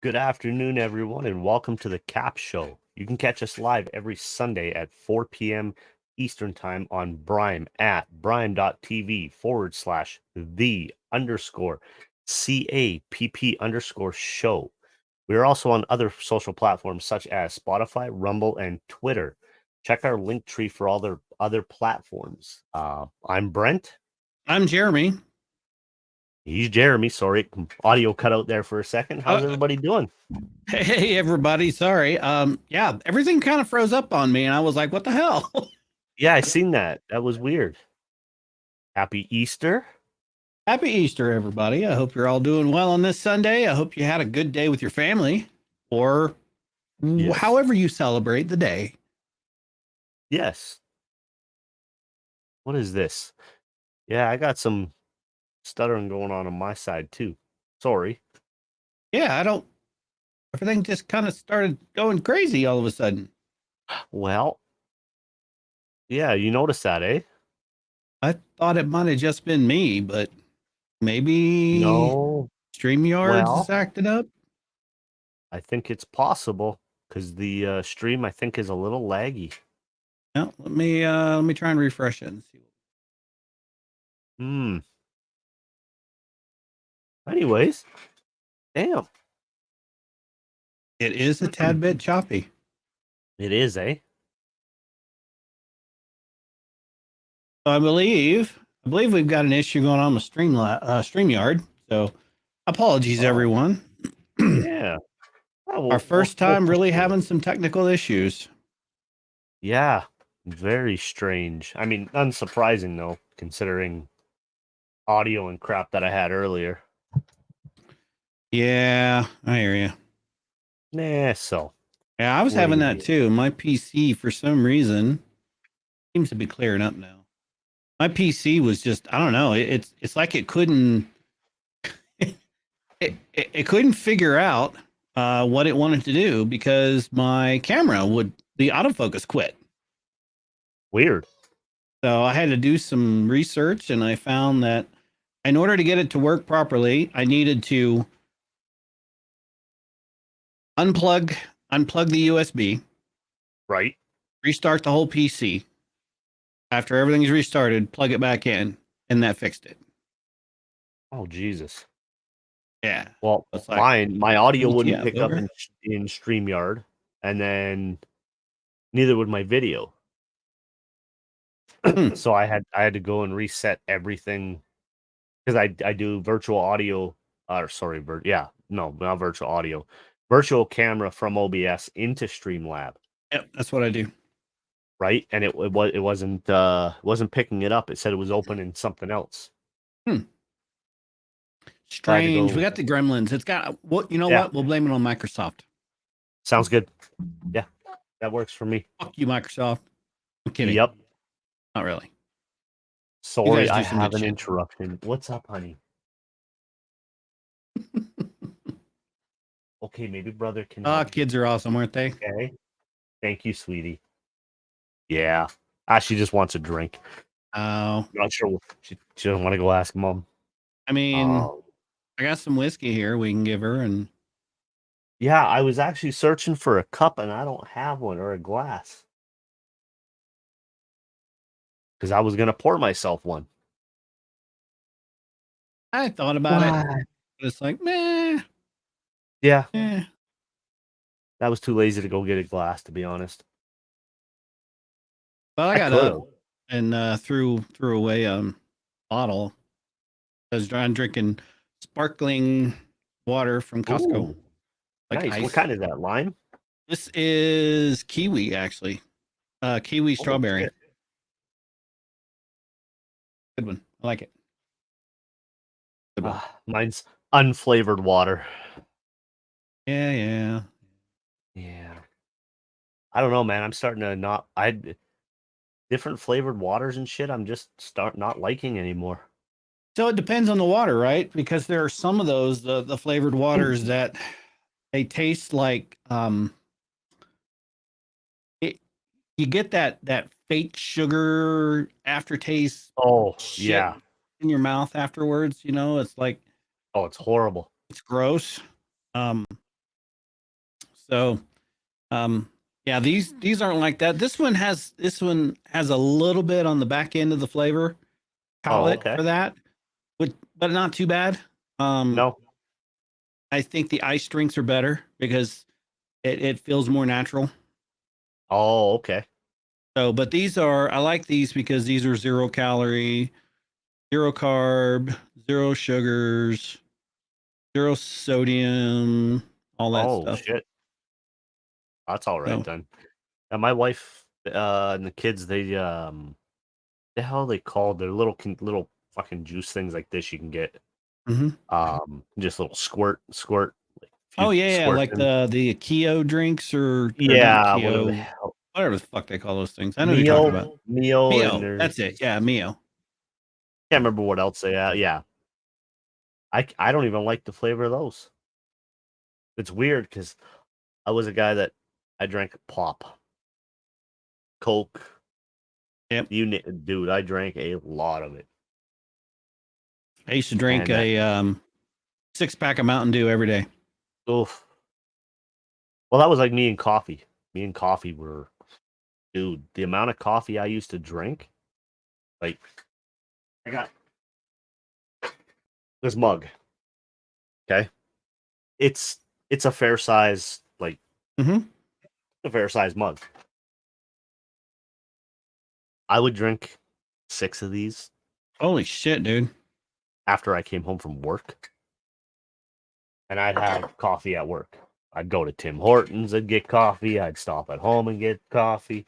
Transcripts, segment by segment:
Good afternoon, everyone, and welcome to the CAPP Show. You can catch us live every Sunday at 4 p.m. Eastern Time on Brime at brime.tv/the_CAPP_show. We are also on other social platforms such as Spotify, Rumble, and Twitter. Check our link tree for all their other platforms. I'm Brent. I'm Jeremy. He's Jeremy. Sorry, audio cut out there for a second. How's everybody doing? Hey, everybody. Sorry. Yeah, everything kind of froze up on me, and I was like, "What the hell?" Yeah, I seen that. That was weird. Happy Easter. Happy Easter, everybody. I hope you're all doing well on this Sunday. I hope you had a good day with your family, or Yes. however you celebrate the day. Yes. What is this? Yeah, I got some stuttering going on my side too. Sorry. Yeah, I don't. Everything just kind of started going crazy all of a sudden. Well, yeah, you noticed that, eh? I thought it might have just been me, but maybe No. StreamYards is Well, acting up. I think it's possible because the stream I think is a little laggy. Yeah, let me try and refresh it and see. Hmm. Anyways, damn. It is a tad bit choppy. It is, eh? I believe we've got an issue going on with StreamYard. So apologies, Oh, everyone. yeah. Oh, Our first time push really through it. having some technical issues. Yeah, very strange. I mean, unsurprising though, considering audio and crap that I had earlier. Yeah, I hear you. Nah, so Yeah, I was what do having you that do? too. My PC, for some reason, seems to be clearing up now. My PC was just, I don't know. It's like it couldn't it couldn't figure out what it wanted to do because my camera would the autofocus quit. Weird. So I had to do some research, and I found that in order to get it to work properly, I needed to unplug the USB, Right? restart the whole PC. After everything's restarted, plug it back in, and that fixed it. Oh, Jesus. Yeah. Well, It's like, my audio wouldn't WTF, pick up over. in StreamYard, and then neither would my video. Hmm. So I had to go and reset everything because I do virtual audio, or sorry, yeah, no, not virtual audio, virtual camera from OBS into Streamlab, Yep, that's what I do. right? And it wasn't picking it up. It said it was open in something else. Hmm. So I had to Strange. We go. got the gremlins. It's got what you know Yeah, what? We'll blame it on Microsoft. sounds good. Yeah, that works for me. Fuck you, Microsoft. I'm kidding. Yep. Not really. You Sorry, guys I do some have good an shit. interruption. What's up, honey? Okay, maybe brother can help me. Kids are awesome, aren't they? Okay. Thank you, sweetie. Yeah. She just wants a drink. Oh, Not sure. She doesn't want to go ask mom. I mean, Um, I got some whiskey here we can give her, and yeah, I was actually searching for a cup and I don't have one or a glass because I was gonna pour myself one. I thought about it. Why? But it's like, meh, Yeah, eh. I was too lazy to go get a glass, to be honest. But I I got could up have. and threw away a bottle. I was drinking sparkling water from Costco, Ooh, like nice. What ice. kind is that? Lime? This is kiwi, actually. Kiwi Oh strawberry. shit. Good one. I like it. Good one. Mine's unflavored water. Yeah, yeah. Yeah. I don't know, man. I'm starting to not. I different flavored waters and shit. I'm just start not liking anymore. So it depends on the water, right? Because there are some of those the flavored waters that they taste like it, you get that fake sugar aftertaste Oh shit yeah. in your mouth afterwards. You know, it's like Oh, it's horrible. it's gross. Um, So, yeah, these aren't like that. This one has a little bit on the back end of the flavor Oh, palette okay. for that, but not too bad. No. I think the ice drinks are better because it feels more natural. Oh, okay. So, but I like these because these are 0 calorie, 0 carb, 0 sugars, 0 sodium, all that Oh, stuff. shit. That's all right So, then. And my wife and the kids, the hell they called their little fucking juice things like this you can get. mhm. Just little squirt, like Oh few yeah, squirts like in. the Keto drinks or not Yeah, whatever the Keto, hell. whatever the fuck they call those things. I know what you're talking about. Mio, and Mio, there's that's it. Yeah, Mio. can't remember what else they yeah. I don't even like the flavor of those. It's weird because I was a guy that I drank pop, Coke, Yep. dude, I drank a lot of it. I used to drink And a 6-pack of Mountain Dew every day. oof. Well, that was like me and coffee. Me and coffee were, dude, the amount of coffee I used to drink, like I got this mug. Okay. It's it's a fair size, like Mm-hmm. a fair size mug. I would drink 6 of these Holy shit, dude. after I came home from work, and I'd have coffee at work. I'd go to Tim Hortons and get coffee. I'd stop at home and get coffee.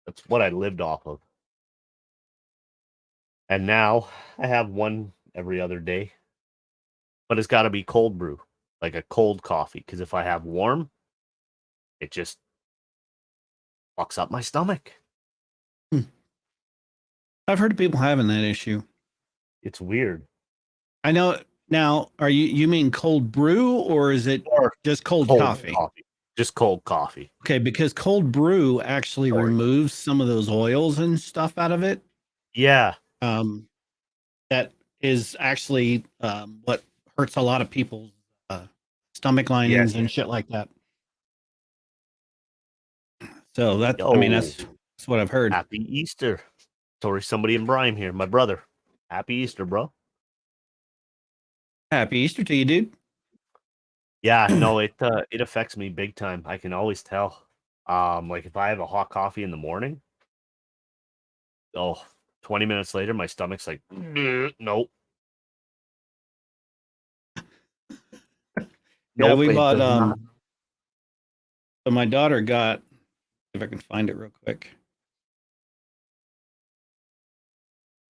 That's what I lived off of. And now I have one every other day, but it's got to be cold brew, like a cold coffee. Because if I have warm, it just fucks up my stomach. Hmm. I've heard of people having that issue. It's weird. I know. Now, you mean cold brew or is it Or just cold cold coffee? coffee, just cold coffee. Okay, because cold brew actually Sorry. removes some of those oils and stuff out of it. Yeah. Um, that is actually what hurts a lot of people's stomach Yes. linings and shit like that. So I mean, Yo, that's what I've heard. happy Easter. Sorry, somebody in Brime here, my brother. Happy Easter, bro. Happy Easter to you, dude. Yeah, no, it affects me big time. I can always tell. Like if I have a hot coffee in the morning, oh, 20 minutes later, my stomach's like, nope, Yeah, we it bought does not. so my daughter got, if I can find it real quick.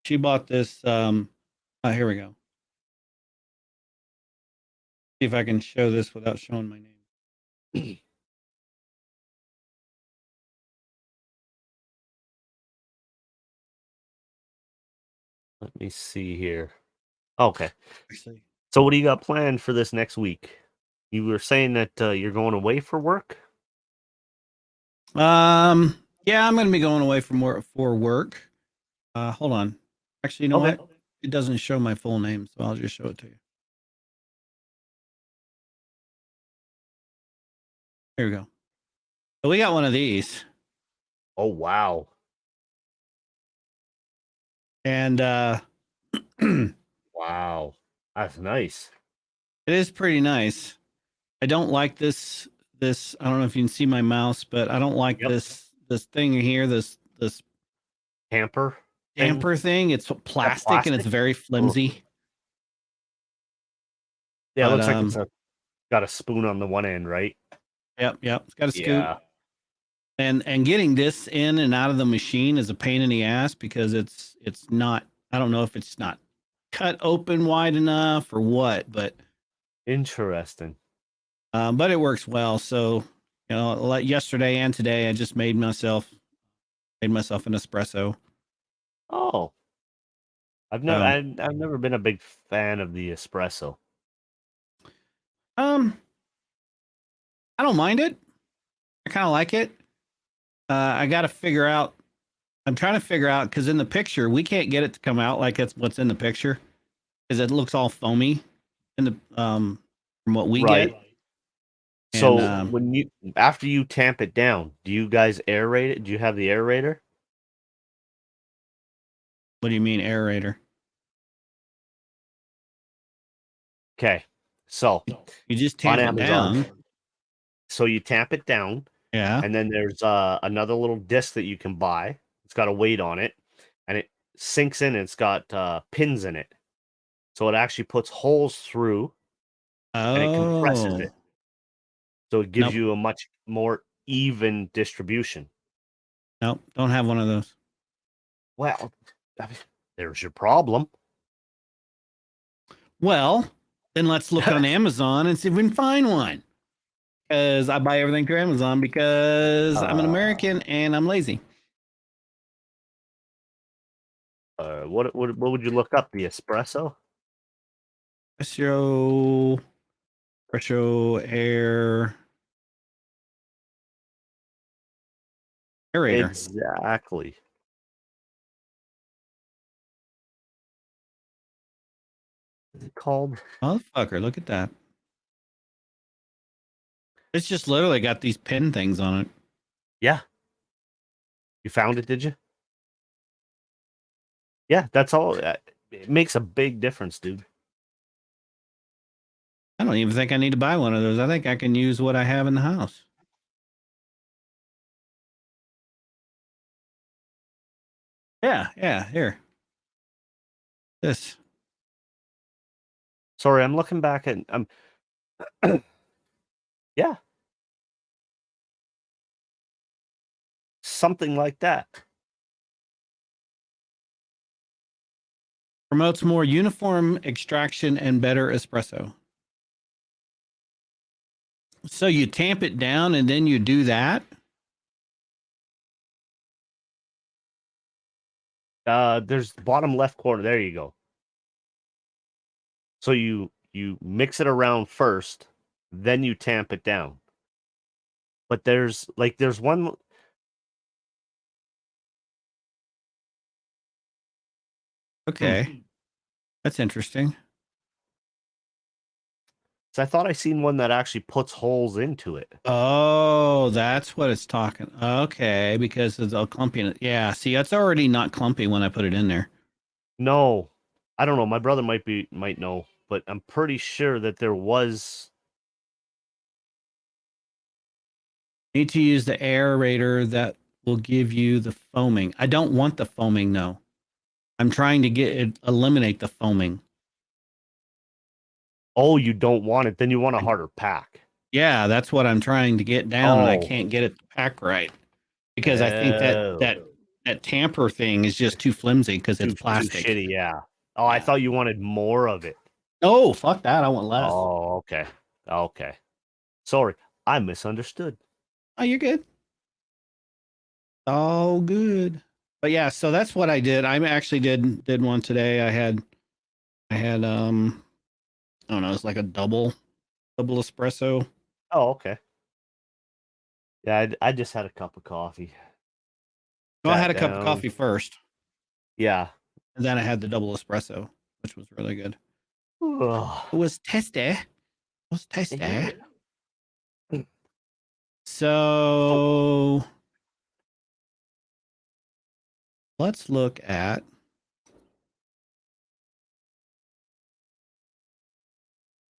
She bought this oh, here we go. See if I can show this without showing my name. Let me see here. Okay. Actually. So what do you got planned for this next week? You were saying that you're going away for work? Yeah, I'm gonna be going away from work for work. Hold on. Actually, you know Okay. what? It doesn't show my full name, so I'll just show it to you. Here we go. So we got one of these, Oh, wow. and it Wow. That's nice. is pretty nice. I don't like this. I don't know if you can see my mouse, but I don't like Yep. this thing here. This Hamper thing. damper thing. It's That plastic and it's plastic. very Ugh. flimsy. Yeah, it But looks like it's got a spoon on the one end, right? yep. It's got a scoop. Yeah. And getting this in and out of the machine is a pain in the ass because it's not. I don't know if it's not cut open wide enough or what, Interesting. but it works well. So like yesterday and today, I just made myself an espresso. Oh, So I've never been a big fan of the espresso. um, I don't mind it. I kind of like it. I got to figure out. I'm trying to figure out because in the picture we can't get it to come out like it's what's in the picture because it looks all foamy in the from what we Right. get. So And when you after you tamp it down, do you guys aerate it? Do you have the aerator? what do you mean aerator? Okay. So You just on tamp it Amazon, down. so you tamp it down, Yeah. and then there's another little disc that you can buy. It's got a weight on it, and it sinks in. And it's got pins in it, so it actually puts holes through, and it compresses Oh, it, so it gives nope. you a much more even distribution. Nope. Don't have one of those. Well, I mean, there's your problem. Well, then let's look on Amazon and see if we can find one. Because I buy everything through Amazon because I'm an American and I'm lazy. What would you look up? The espresso? Espresso aerator. Exactly. Is it called? Motherfucker, look at that. It's just literally got these pin things on it. Yeah. You found it, did you? Yeah, that's all. It makes a big difference, dude. I don't even think I need to buy one of those. I think I can use what I have in the house. Yeah, here. This. Sorry, I'm looking back at yeah, something like that. Promotes more uniform extraction and better espresso. So you tamp it down and then you do that? There's the bottom left corner. There you go. So you mix it around first, then you tamp it down. But there's one. Okay. That's interesting. So I thought I seen one that actually puts holes into it. Oh, that's what it's talking. Okay, because it's all clumpy. Yeah, see, it's already not clumpy when I put it in there. No, I don't know. My brother might know, but I'm pretty sure that there was. Need to use the aerator that will give you the foaming. I don't want the foaming, no. I'm trying to eliminate the foaming. Oh, you don't want it. Then you want a harder pack. Yeah, that's what I'm trying to get down, and I Oh, can't get it to pack right because I think oh, that tamper thing is just too flimsy because it's too plastic. shitty. Yeah. Oh, I Yeah. thought you wanted more of it. Oh, fuck that! I want less. Oh, okay. Okay. Sorry, I misunderstood. Oh, you're good. All good. But yeah, so that's what I did. I actually did one today. I had I don't know, it's like a double espresso. Oh, okay. Yeah, I just had a cup of coffee. No, I had Sat a cup of down. coffee first, Yeah. and then I had the double espresso, which was really good. Ugh. It was tasty. It was tasty. Yeah. So, So let's look at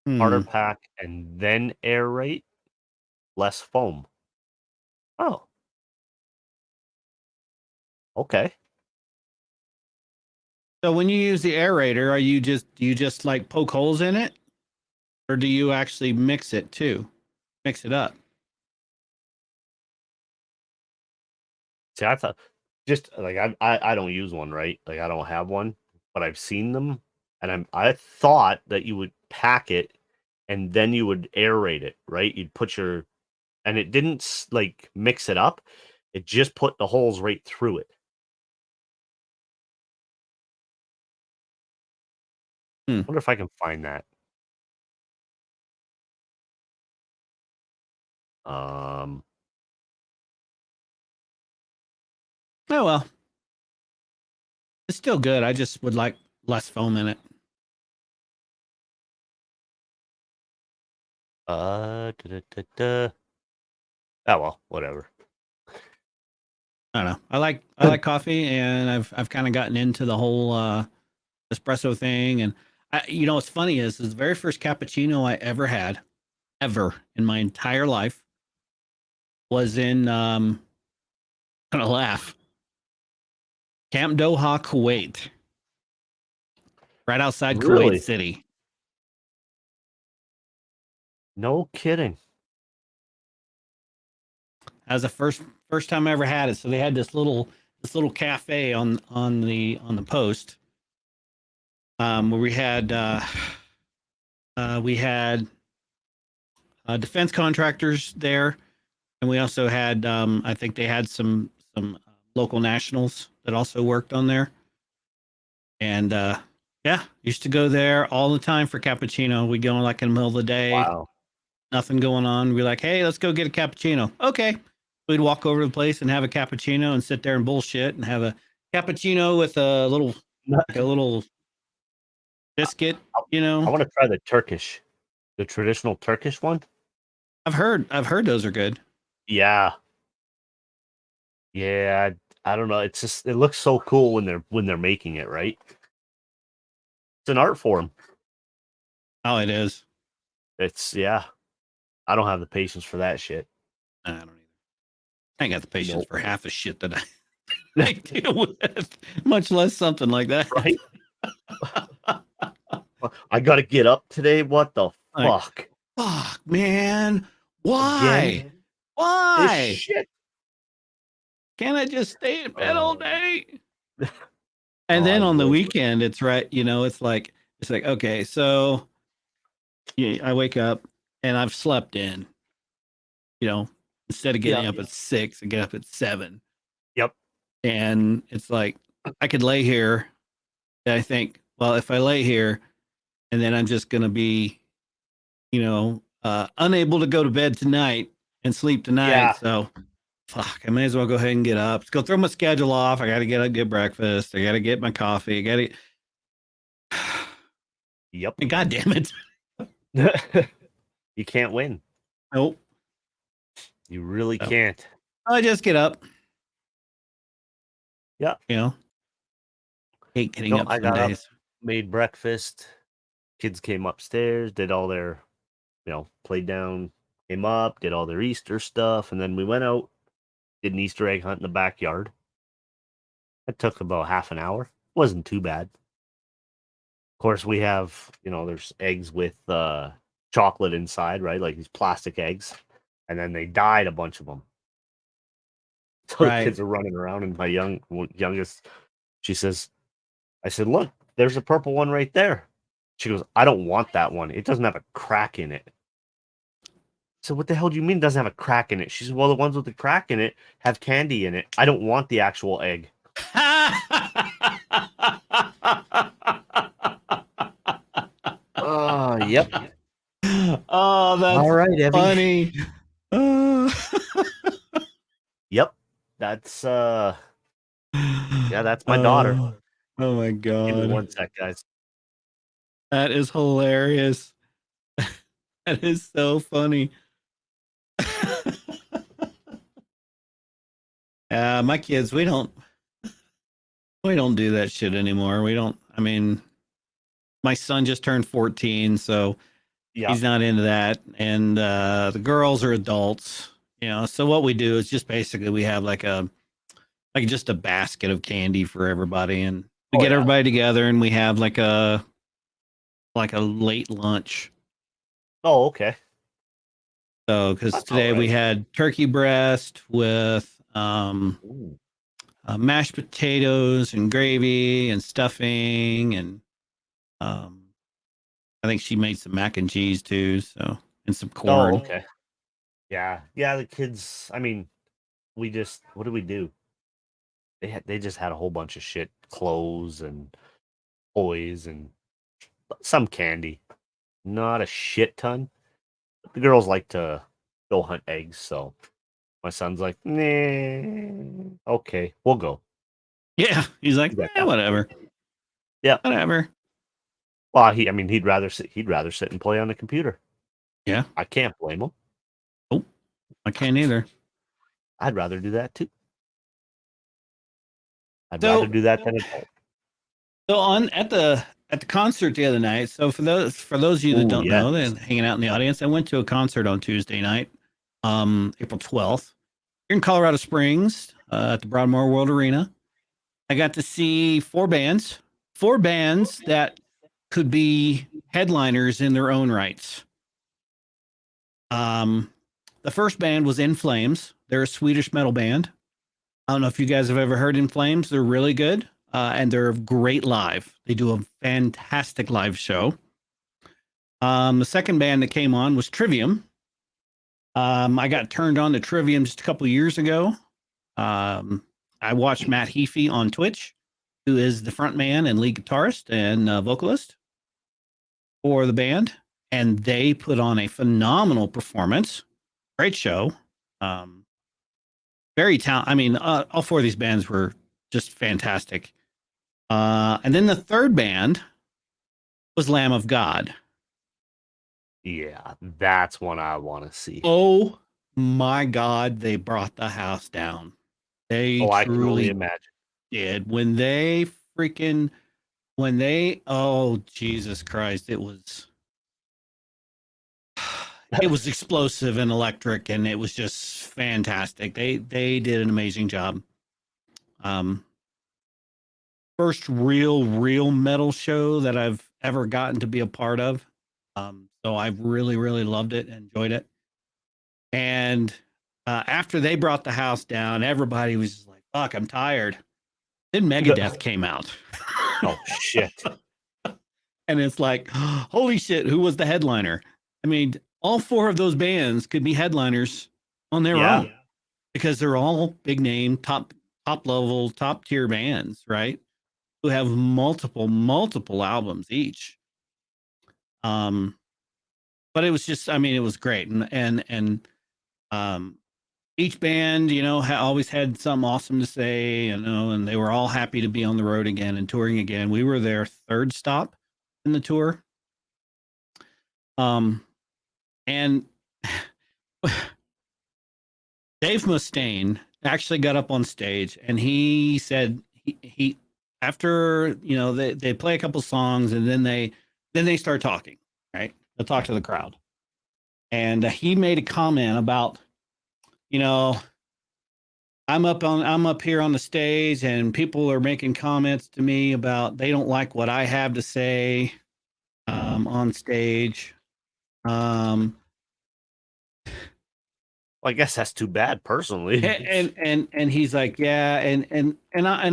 harder pack and then aerate, less foam. Oh, okay. So when you use the aerator, do you just like poke holes in it, or do you actually mix it too? Mix it up. See, I thought just like I don't use one, right? Like I don't have one, but I've seen them, and I thought that you would pack it and then you would aerate it, right? You'd put your and it didn't like mix it up. It just put the holes right through it. Hmm. Wonder if I can find that. Um, Oh well, it's still good. I just would like less foam in it. Oh well, whatever. I don't know. I like coffee, and I've kind of gotten into the whole espresso thing. And what's funny is the very first cappuccino I ever had, ever in my entire life, was in I'm gonna laugh, Camp Doha, Kuwait, right outside Kuwait Really? City. No kidding. That was the first time I ever had it. So they had this little cafe on the post, where we had defense contractors there, and we also had I think they had some local nationals that also worked on there. And yeah, used to go there all the time for cappuccino. We go like in the middle of the day, Wow. nothing going on. We're like, hey, let's go get a cappuccino. Okay. We'd walk over to the place and have a cappuccino and sit there and bullshit and have a cappuccino with a little biscuit, I want to try the traditional Turkish one. I've heard those are good. Yeah. Yeah, I don't know. It's just it looks so cool when they're making it, right? It's an art form. Oh, it is. It's yeah. I don't have the patience for that shit. I don't either. I ain't got the patience Nope. for half the shit that I deal with, much less something like that. Right? I gotta get up today. What the Like, fuck? fuck, man. Again? Why? This Why? shit. Can't I just stay in bed all day? And Oh, I then on the wish. weekend, it's right. It's like okay, so yeah, I wake up and I've slept in. Instead of getting Yeah. up at 6, I get up at 7, Yep. and it's like I could lay here. And I think, well, if I lay here, and then I'm just gonna be, unable to go to bed tonight and sleep tonight. Yeah. So fuck, I may as well go ahead and get up. Let's go throw my schedule off. I got to get up, get breakfast. I got to get my coffee. I got to. Yep. God damn it! You can't win. Nope. You really can't. I just get up. Yeah. Hate getting up I some got up, days. made breakfast. Kids came upstairs, did all their, played down, came up, did all their Easter stuff, and then we went out, did an Easter egg hunt in the backyard. It took about half an hour. Wasn't too bad. Of course, we have, there's eggs with chocolate inside, right? Like these plastic eggs. And then they dyed a bunch of them. So the Right. kids are running around, and my youngest, she says, I said, look, there's a purple one right there. She goes, I don't want that one. It doesn't have a crack in it. So what the hell do you mean it doesn't have a crack in it? She said, well, the ones with the crack in it have candy in it. I don't want the actual egg. Oh, yep. Oh, that's all right, Evie. funny. Yep. That's that's my daughter. Oh my god. Give me one sec, guys. That is hilarious. That is so funny. My kids, we don't do that shit anymore. We don't. I mean, my son just turned 14, so he's not into that. And the girls are adults, So what we do is just basically we have like just a basket of candy for everybody, and we get everybody together, and we have like a late lunch. Oh, okay. So because today we had turkey breast with mashed potatoes and gravy and stuffing, and I think she made some mac and cheese too, so, and some corn. Oh, okay. Yeah. The kids, I mean, what did we do? They just had a whole bunch of shit, clothes and toys and some candy. Not a shit ton. But the girls like to go hunt eggs, so my son's like, nah, okay, we'll go. Yeah, he's like, whatever. Yeah, whatever. Well, he'd rather sit and play on the computer. Yeah. I can't blame them. Oh, I can't either. I'd rather do that too. I'd rather do that than adult. So at the concert the other night. So for those of you that don't know, and hanging out in the audience, I went to a concert on Tuesday night, April 12th, here in Colorado Springs, at the Broadmoor World Arena. I got to see four bands that could be headliners in their own rights. The first band was In Flames. They're a Swedish metal band. I don't know if you guys have ever heard In Flames. They're really good, and they're great live. They do a fantastic live show. The second band that came on was Trivium. I got turned on to Trivium just a couple years ago. I watched Matt Heafy on Twitch, who is the front man and lead guitarist and vocalist for the band, and they put on a phenomenal performance. Great show. Very talented. I mean, all four of these bands were just fantastic. And then the third band was Lamb of God. Yeah, that's one I want to see. Oh my God, they brought the house down. They I can only truly imagine. did. Oh Jesus Christ, it was explosive and electric, and it was just fantastic. They did an amazing job. First real metal show that I've ever gotten to be a part of. So I've really loved it, enjoyed it. And after they brought the house down, everybody was just like, "Fuck, I'm tired." Then Megadeth came out. Oh shit! And it's like, holy shit, who was the headliner? I mean, all four of those bands could be headliners on their own because they're all big name, top level, top tier bands, right? Who have multiple albums each. But it was just, I mean, it was great, and each band, you know, always had something awesome to say, you know, and they were all happy to be on the road again and touring again. We were their third stop in the tour. And Dave Mustaine actually got up on stage and he said he after, you know, they play a couple songs and then they start talking, right? They'll talk to the crowd. And he made a comment about, you know, I'm up here on the stage and people are making comments to me about they don't like what I have to say on stage. I guess that's too bad, personally. And he's like, yeah, and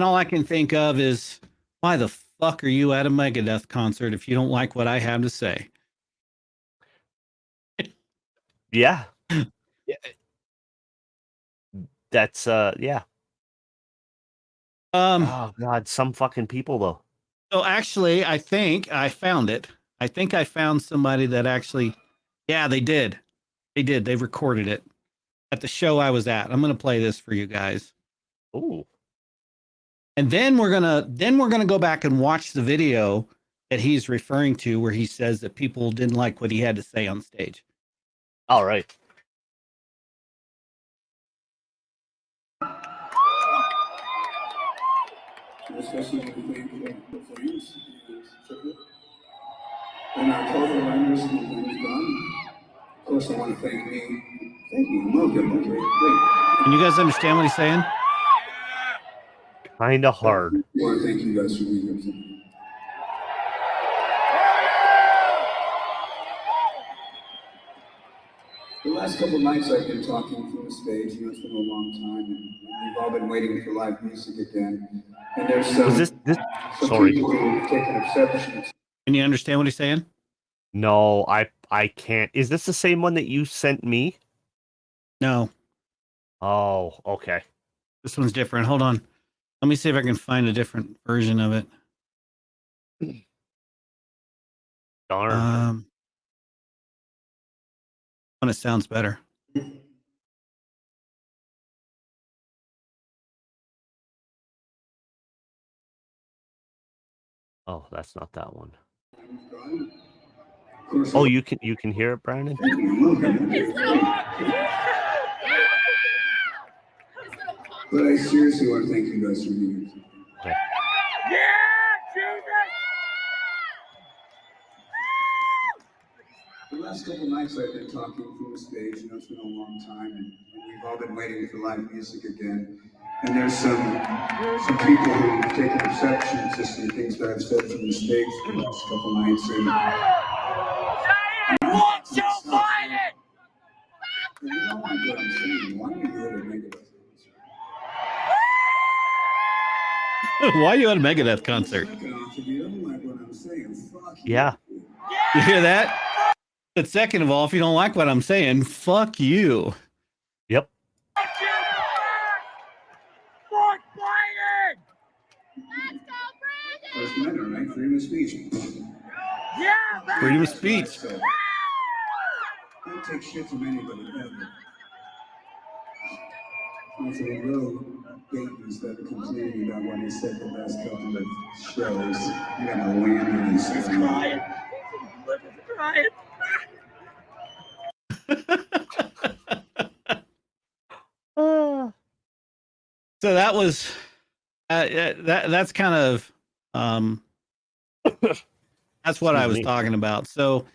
all I can think of is, why the fuck are you at a Megadeth concert if you don't like what I have to say? Yeah. That's yeah. Oh God, some fucking people though. So actually, I think I found it. I think I found somebody that actually, yeah, they did. They recorded it at the show I was at. I'm gonna play this for you guys. Ooh. And then we're gonna go back and watch the video that he's referring to, where he says that people didn't like what he had to say on stage. All right. Especially when we thank the Flames and our co-headliners and James Gunn. Of course, I want to thank me. Thank you. Welcome. Great. Can you guys understand what he's saying? Kind of hard. I want to thank you guys for being here tonight. The last couple nights I've been talking from the stage. You know, it's been a long time, and we've all been waiting for live music again. And there's some, sorry. people who have taken exception. Can you understand what he's saying? No, I can't. Is this the same one that you sent me? No. Oh, okay. This one's different. Hold on. Let me see if I can find a different version of it. Darn. One that sounds better. Oh, that's not that one. Oh, you can hear it, Brandon? But I seriously want to thank you guys for being here. Okay. The last couple nights I've been talking from the stage, it's been a long time, and we've all been waiting for live music again. And there's some people who have taken exception to some things that I've said from the stage for the last couple nights. And what's your fighting? You don't like what I'm saying. Why do you go to Megadeth? Why are you at a Megadeth concert? Yeah. You hear that? But second of all, if you don't like what I'm saying, fuck you. Yep. First Amendment, right? Freedom of speech. Yeah, freedom of speech. Don't take shit from anybody ever. It's a little babies that are complaining about what I said the last couple of shows. You got a land and he's crying. So that was that's kind of that's what I was talking about. So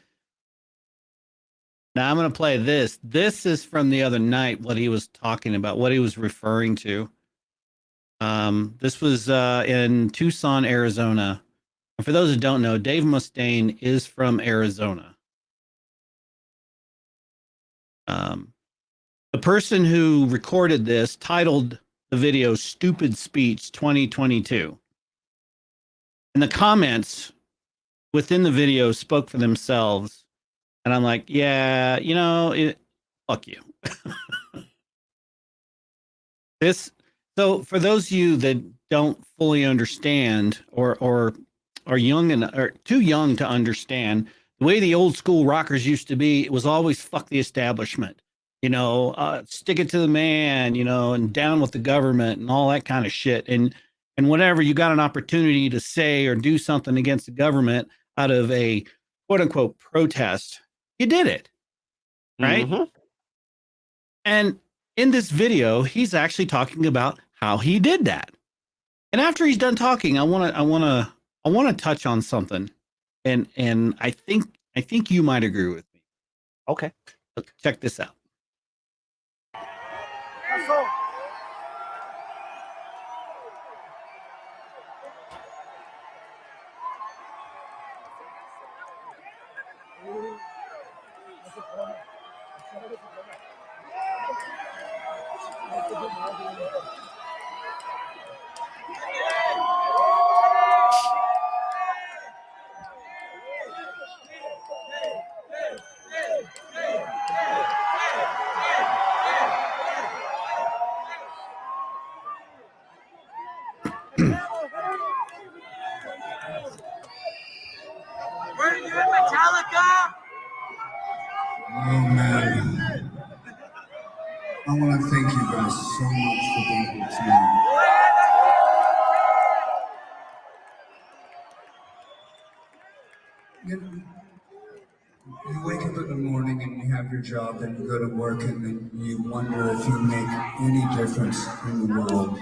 now I'm going to play this. This is from the other night, what he was talking about, what he was referring to. This was in Tucson, Arizona. And for those who don't know, Dave Mustaine is from Arizona. The person who recorded this titled the video Stupid Speech 2022. And the comments within the video spoke for themselves. And I'm like, yeah, fuck you. So for those of you that don't fully understand or are young or too young to understand, the way the old school rockers used to be, it was always fuck the establishment, stick it to the man, and down with the government and all that kind of shit. And whenever you got an opportunity to say or do something against the government out of a quote unquote protest, you did it. Right. Mm-hmm. And in this video, he's actually talking about how he did that. And after he's done talking, I want to touch on something. And I think you might agree with me. Okay. Check this out. Oh man, I want to thank you guys so much for being here tonight. You wake up in the morning and you have your job and you go to work and then you wonder if you make any difference in the world.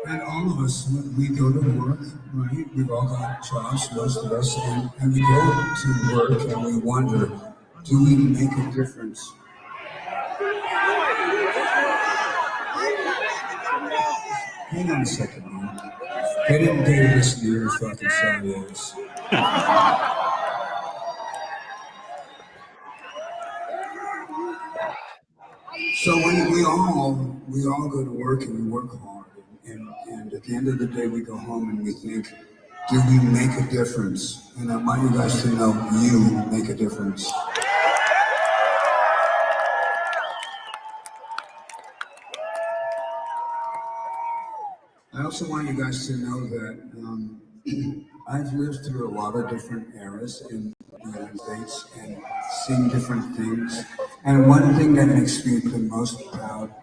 And all of us, we go to work, right? We've all got jobs, most of us, and we go to work and we wonder, do we make a difference? Hang on a second, man. They didn't do this to your fucking sorry ass. So we all go to work and we work hard, and at the end of the day we go home and we think, do we make a difference? And I want you guys to know you make a difference. I also want you guys to know that I've lived through a lot of different eras in the United States and seen different things. And one thing that makes me the most proud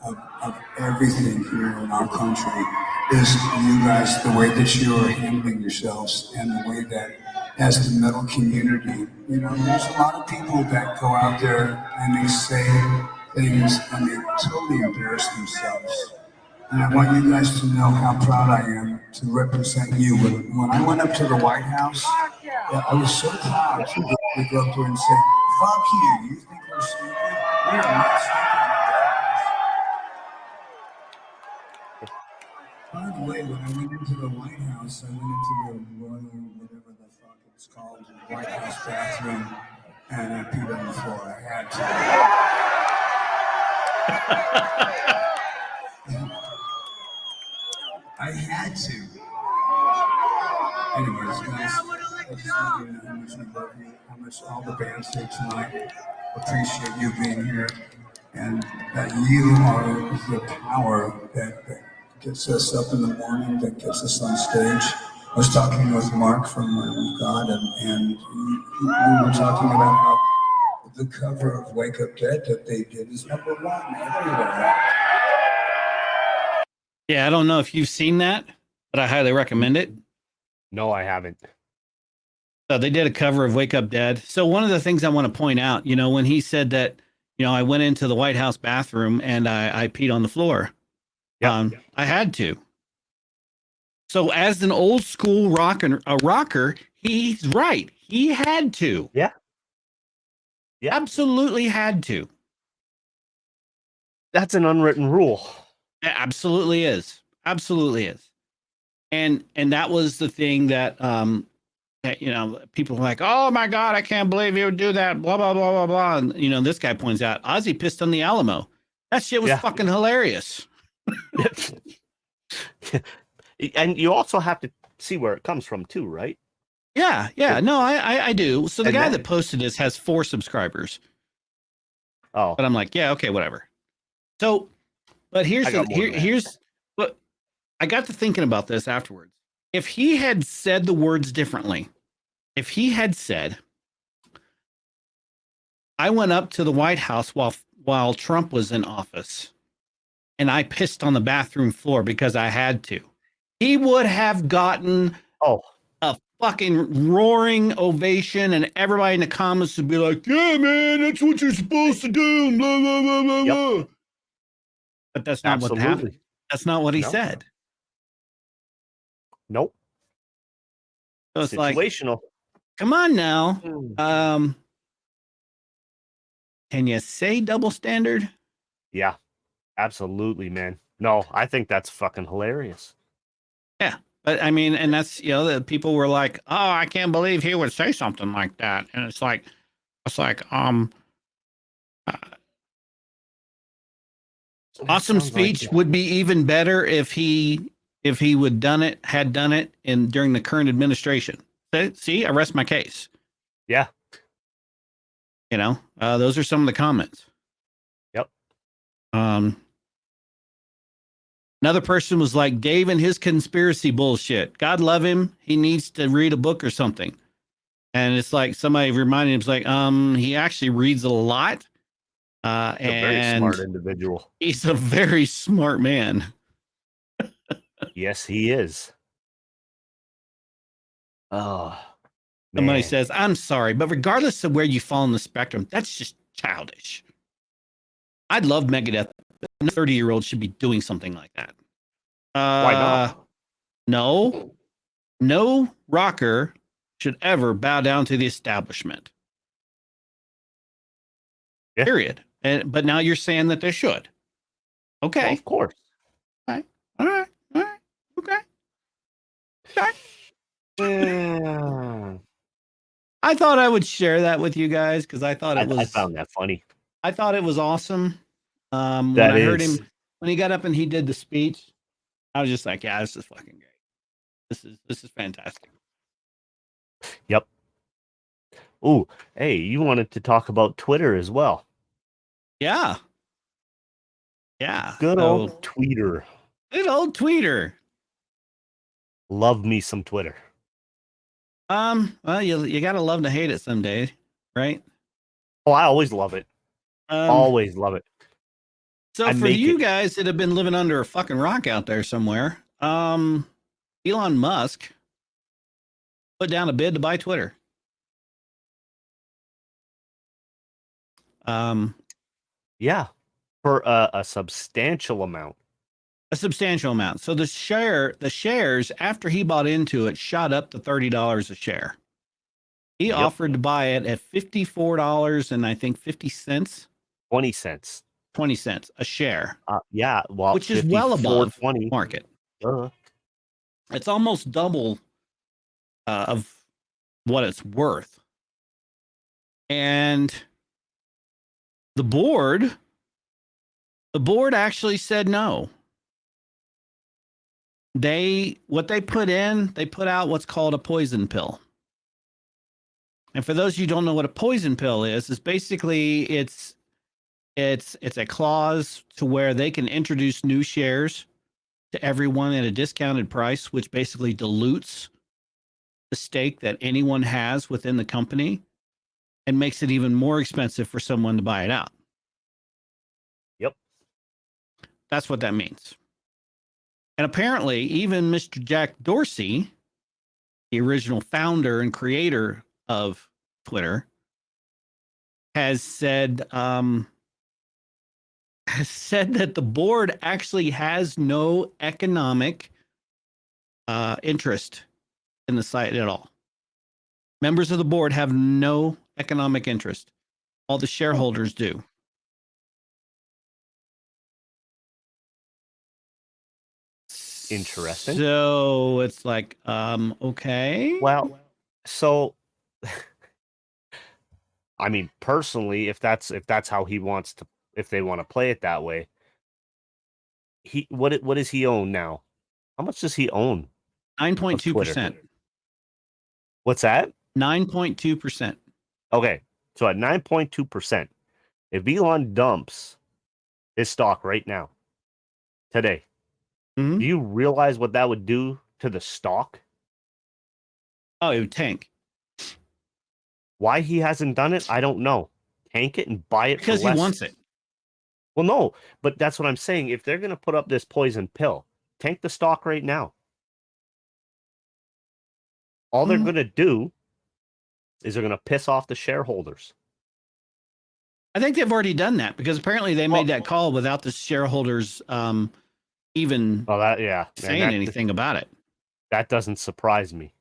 of everything here in our country is you guys, the way that you are handling yourselves and the way that as the metal community, you know, there's a lot of people that go out there and they say things and they totally embarrass themselves. And I want you guys to know how proud I am to represent you. When I went up to the White House, yeah, I was so proud to go up there and say, fuck you. You think we're stupid? We are not stupid. By the way, when I went into the White House, I went into the royal, whatever the fuck it's called, the White House bathroom, and I peed on the floor. I had to. I had to. Anyways, guys, I just want you to know how much we love you, how much all the bands here tonight appreciate you being here, and that you are the power that gets us up in the morning, that gets us on stage. I was talking with Mark from God, and we were talking about how the cover of Wake Up Dead that they did is #1 everywhere. Yeah, I don't know if you've seen that, but I highly recommend it. No, I haven't. So they did a cover of Wake Up Dead. So one of the things I want to point out, you know, when he said that, you know, I went into the White House bathroom and I peed on the floor. Yeah. I had to. So as an old school rocker, he's right. He had to. Yeah. Yeah. Absolutely had to. That's an unwritten rule. It absolutely is. Absolutely is. And that was the thing that you know, people were like, oh my God, I can't believe you would do that, blah, blah, blah, blah, blah. And, you know, this guy points out, Ozzy pissed on the Alamo. That shit was fucking hilarious. And you also have to see where it comes from too, right? Yeah. No, I do. So the And guy that posted this has 4 subscribers. Oh. But I'm like, yeah, okay, whatever. So, but here's what I got to thinking about this afterwards. If he had said the words differently, if he had said, I went up to the White House while Trump was in office and I pissed on the bathroom floor because I had to, he would have gotten a fucking roaring ovation, and everybody in the comments would be like, yeah, man, that's what you're supposed to do. Blah, blah, blah, blah, blah. But that's not what happened. That's not what he said. Nope. So it's situational. Like, come on now. Can you say double standard? Yeah, absolutely, man. No, I think that's fucking hilarious. Yeah. But I mean, and that's, you know, the people were like, oh, I can't believe he would say something like that. And it's like, awesome speech would be even better if he would had done it during the current administration. See, I rest my case. Yeah. You know, those are some of the comments. Yep. Another person was like, Dave and his conspiracy bullshit. God love him. He needs to read a book or something. And it's like somebody reminded him, it's like, he actually reads a lot. And a very smart individual. He's a very smart man. Yes, he is. Oh, man. Somebody says, I'm sorry, but regardless of where you fall in the spectrum, that's just childish. I'd love Megadeth. A 30-year-old should be doing something like that. Why not? No rocker should ever bow down to the establishment. Yeah. Period. But now you're saying that they should. Okay. Well, of course. All right. Okay. I thought I would share that with you guys because I thought I found that funny. I thought it was awesome. When I heard him, when he got up and he did the speech, I was just like, yeah, this is fucking great. This is fantastic. Yep. Oh, hey, you wanted to talk about Twitter as well. Yeah. Good old Tweeter. Good old Tweeter. Love me some Twitter. Well, you gotta love to hate it someday, right? Oh, I always love it. Always love it. So for you guys that have been living under a fucking rock out there somewhere, Elon Musk put down a bid to buy Twitter. Yeah, for a substantial amount. A substantial amount. So the shares after he bought into it shot up to $30 a share. He offered to buy it at $54 and I think 50 cents. 20 cents. 20 cents a share. Yeah, well, which is well above 20 market. Uh-huh. It's almost double of what it's worth. And the board actually said no. They put out what's called a poison pill. And for those of you who don't know what a poison pill is basically it's a clause to where they can introduce new shares to everyone at a discounted price, which basically dilutes the stake that anyone has within the company and makes it even more expensive for someone to buy it out. Yep. That's what that means. And apparently, even Mr. Jack Dorsey, the original founder and creator of Twitter, has said that the board actually has no economic interest in the site at all. Members of the board have no economic interest. All the shareholders do. Interesting. So it's like, okay. Well, so I mean, personally, if that's how he wants to, if they want to play it that way, what does he own now? How much does he own? 9.2%. What's that? 9.2%. Okay, so at 9.2%, if Elon dumps his stock right now, today, Mm-hmm. do you realize what that would do to the stock? Oh, it would tank. Why he hasn't done it, I don't know. Tank it and buy it because for less. He wants it. Well, no, but that's what I'm saying. If they're going to put up this poison pill, tank the stock right now. All they're going to do is they're going to piss off the shareholders. I think they've already done that because apparently they made that call without the shareholders even saying anything about it. That doesn't surprise me.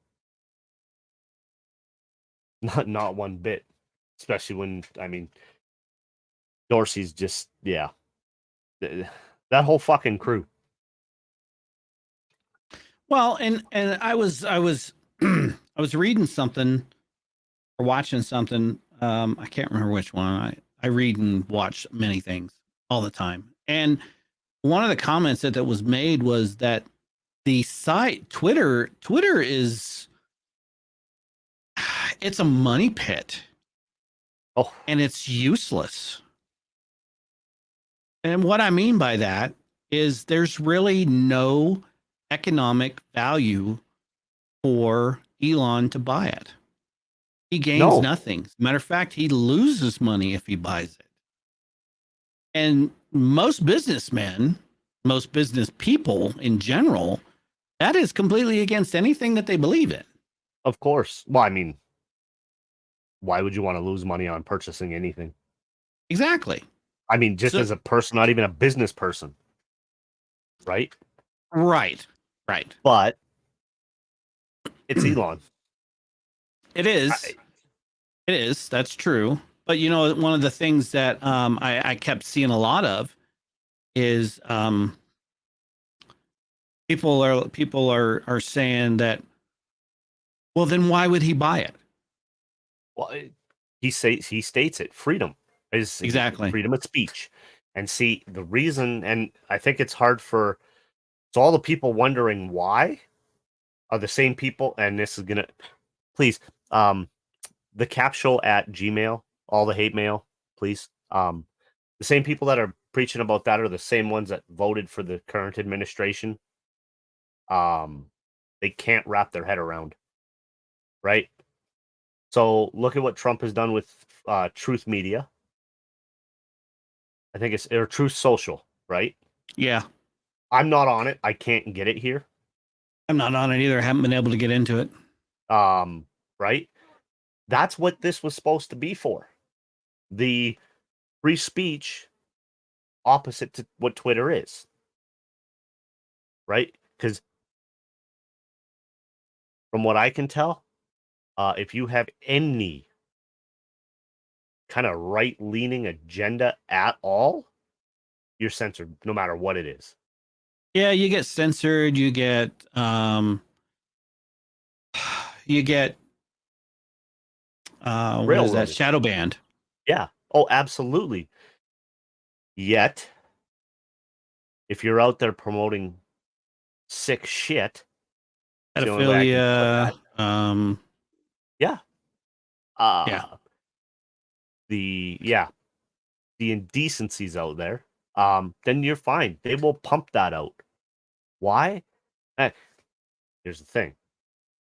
Not one bit. Especially when, I mean, Dorsey's just, yeah. That whole fucking crew. Well, and I was I was reading something or watching something. I can't remember which one. I read and watch many things all the time. And one of the comments that was made was that the site Twitter is it's a money pit. Oh, and it's useless. And what I mean by that is there's really no economic value for Elon to buy it. He gains nothing. As a matter of fact, he loses money if he buys it. And most businessmen, most business people in general, that is completely against anything that they believe in. Of course. Well, I mean, why would you want to lose money on purchasing anything? Exactly. I mean, just as a person, not even a business person. Right? Right. But it's Elon. It is. It is. That's true. But you know, one of the things that I kept seeing a lot of is people are saying that, well, then why would he buy it? Well, he states it. Freedom is exactly freedom of speech. And see, the reason, and I think it's hard for, so all the people wondering why are the same people, and this is gonna, please, the CAPP show at Gmail, all the hate mail, please. The same people that are preaching about that are the same ones that voted for the current administration. They can't wrap their head around, right? So look at what Trump has done with Truth Media. I think it's or Truth Social, right? Yeah. I'm not on it. I can't get it here. I'm not on it either. I haven't been able to get into it. Right? That's what this was supposed to be for. The free speech opposite to what Twitter is. Right? Because from what I can tell, if you have any kind of right-leaning agenda at all, you're censored no matter what it is. Yeah, you get censored, you get what is that? Railroaded. Shadow banned. Yeah. Oh, absolutely. Yet, if you're out there promoting sick shit, it's the only way I can put that. Yeah. Yeah. The indecencies out there, then you're fine. They will pump that out. Why? Here's the thing.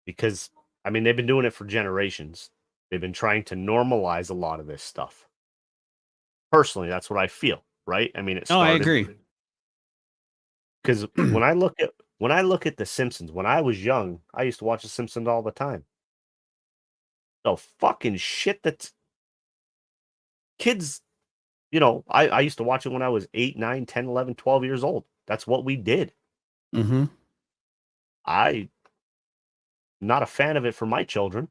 Because, I mean, they've been doing it for generations. They've been trying to normalize a lot of this stuff. Personally, that's what I feel, right? I mean, it started. I agree. Because when I look at The Simpsons, when I was young, I used to watch The Simpsons all the time. The fucking shit that kids, I used to watch it when I was 8, 9, 10, 11, 12 years old. That's what we did. Mm-hmm. I'm not a fan of it for my children.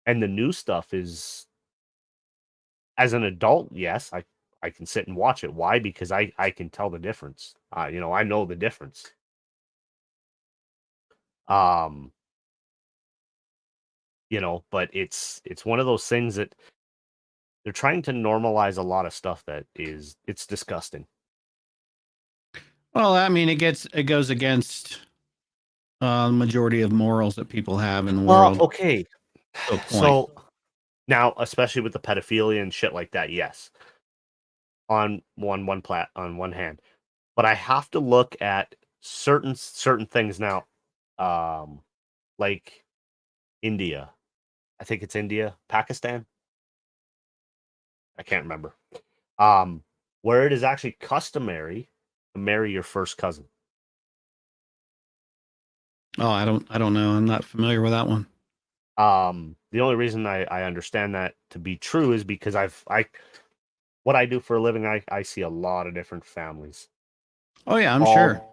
And the new stuff is, as an adult, yes, I can sit and watch it. Why? Because I can tell the difference. I know the difference. But it's one of those things that they're trying to normalize a lot of stuff that it's disgusting. Well, I mean, it goes against the majority of morals that people have in the Well, world. okay. To a point. So now, especially with the pedophilia and shit like that, yes. On one hand, but I have to look at certain things now, like India. I think it's India, Pakistan. I can't remember. Where it is actually customary to marry your first cousin. Oh, I don't know. I'm not familiar with that one. The only reason I understand that to be true is because what I do for a living, I see a lot of different families. Oh yeah, I'm sure.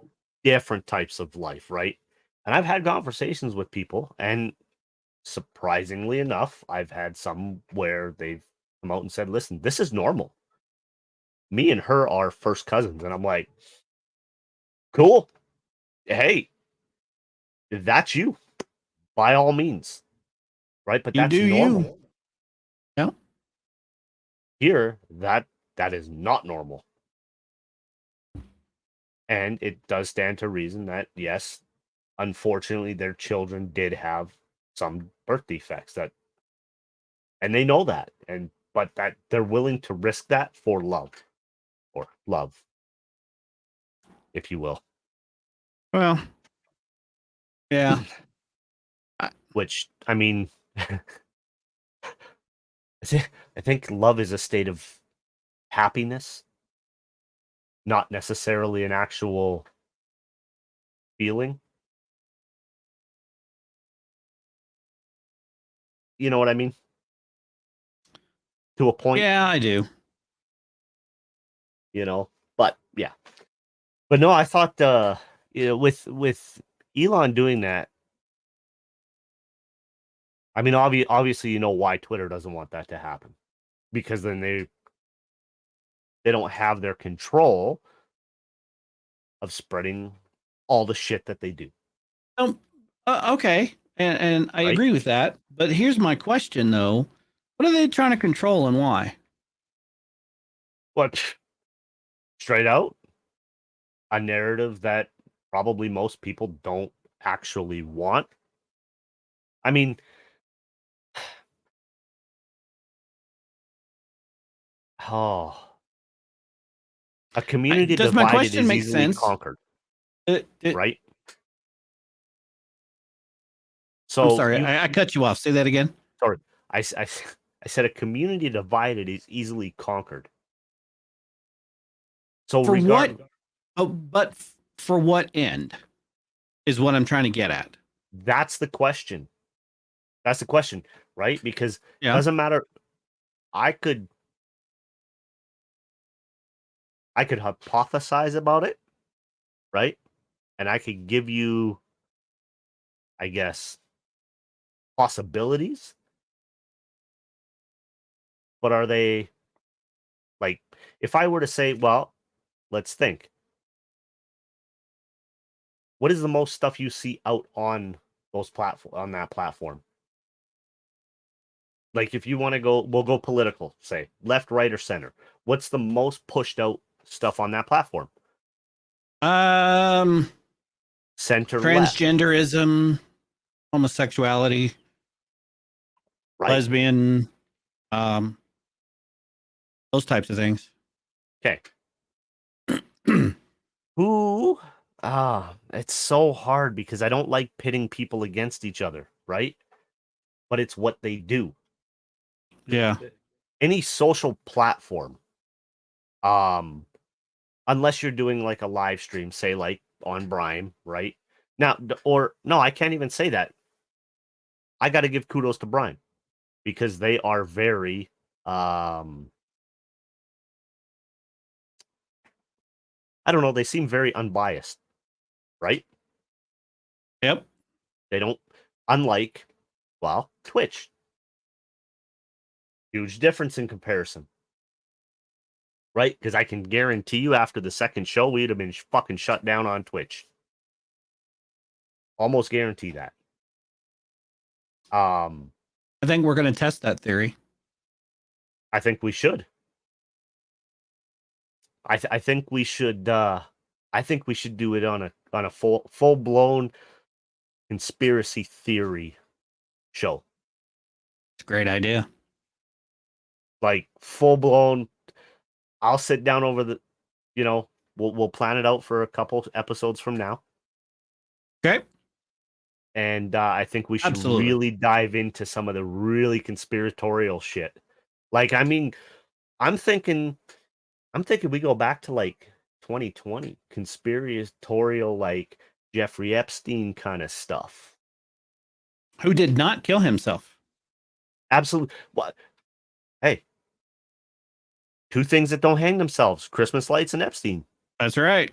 Different types of life, right? And I've had conversations with people, and surprisingly enough, I've had some where they've come out and said, listen, this is normal. Me and her are first cousins. And I'm like, cool. Hey, that's you. By all means. Right? But You that's do normal. you. Yeah. Here, that is not normal. And it does stand to reason that, yes, unfortunately, their children did have some birth defects and they know that. But that they're willing to risk that for love, if you will. Well, yeah. Which, I mean, I think love is a state of happiness, not necessarily an actual feeling. You know what I mean? To a point. Yeah, I do. But yeah. But no, I thought with Elon doing that, I mean, obviously, why Twitter doesn't want that to happen, because then they don't have their control of spreading all the shit that they do. Okay, and I Right? agree with that. But here's my question, though: what are they trying to control, and why? But straight out, a narrative that probably most people don't actually want. I mean, a community Does my divided question is make easily sense? conquered, right? I'm So sorry, I cut you off. Say that again. sorry, I said a community divided is easily conquered. So For what? Oh, but for what end? is what I'm trying to get at. That's the question. That's the question, right? Because it doesn't matter. I could hypothesize about it, right? And I could give you, I guess, possibilities. But are they, like, if I were to say, well, let's think. What is the most stuff you see out on that platform? Like, if you want to go, we'll go political, say left, right, or center. What's the most pushed out stuff on that platform? Center, transgenderism, left. Homosexuality, right. Lesbian, those types of things. Okay. Who? It's so hard because I don't like pitting people against each other, right? But it's what they do. Yeah. Any social platform, unless you're doing like a live stream, say like on Brime, right? Now, or no, I can't even say that. I got to give kudos to Brime because they are very, I don't know, they seem very unbiased, right? Yep. They don't, unlike, well, Twitch. Huge difference in comparison. Right? Because I can guarantee you after the second show, we'd have been fucking shut down on Twitch. Almost guarantee that. I think we're going to test that theory. I think we should. I think we should. I think we should do it on a full blown conspiracy theory show. It's a great idea. Like full blown. I'll sit down over the. We'll plan it out for a couple episodes from now. Okay. And I think we should really dive into some of the really conspiratorial shit. Like, I mean, I'm thinking we go back to like 2020, conspiratorial, like Jeffrey Epstein kind of stuff. Who did not kill himself? Absolutely. What? Hey, two things that don't hang themselves: Christmas lights and Epstein. That's right.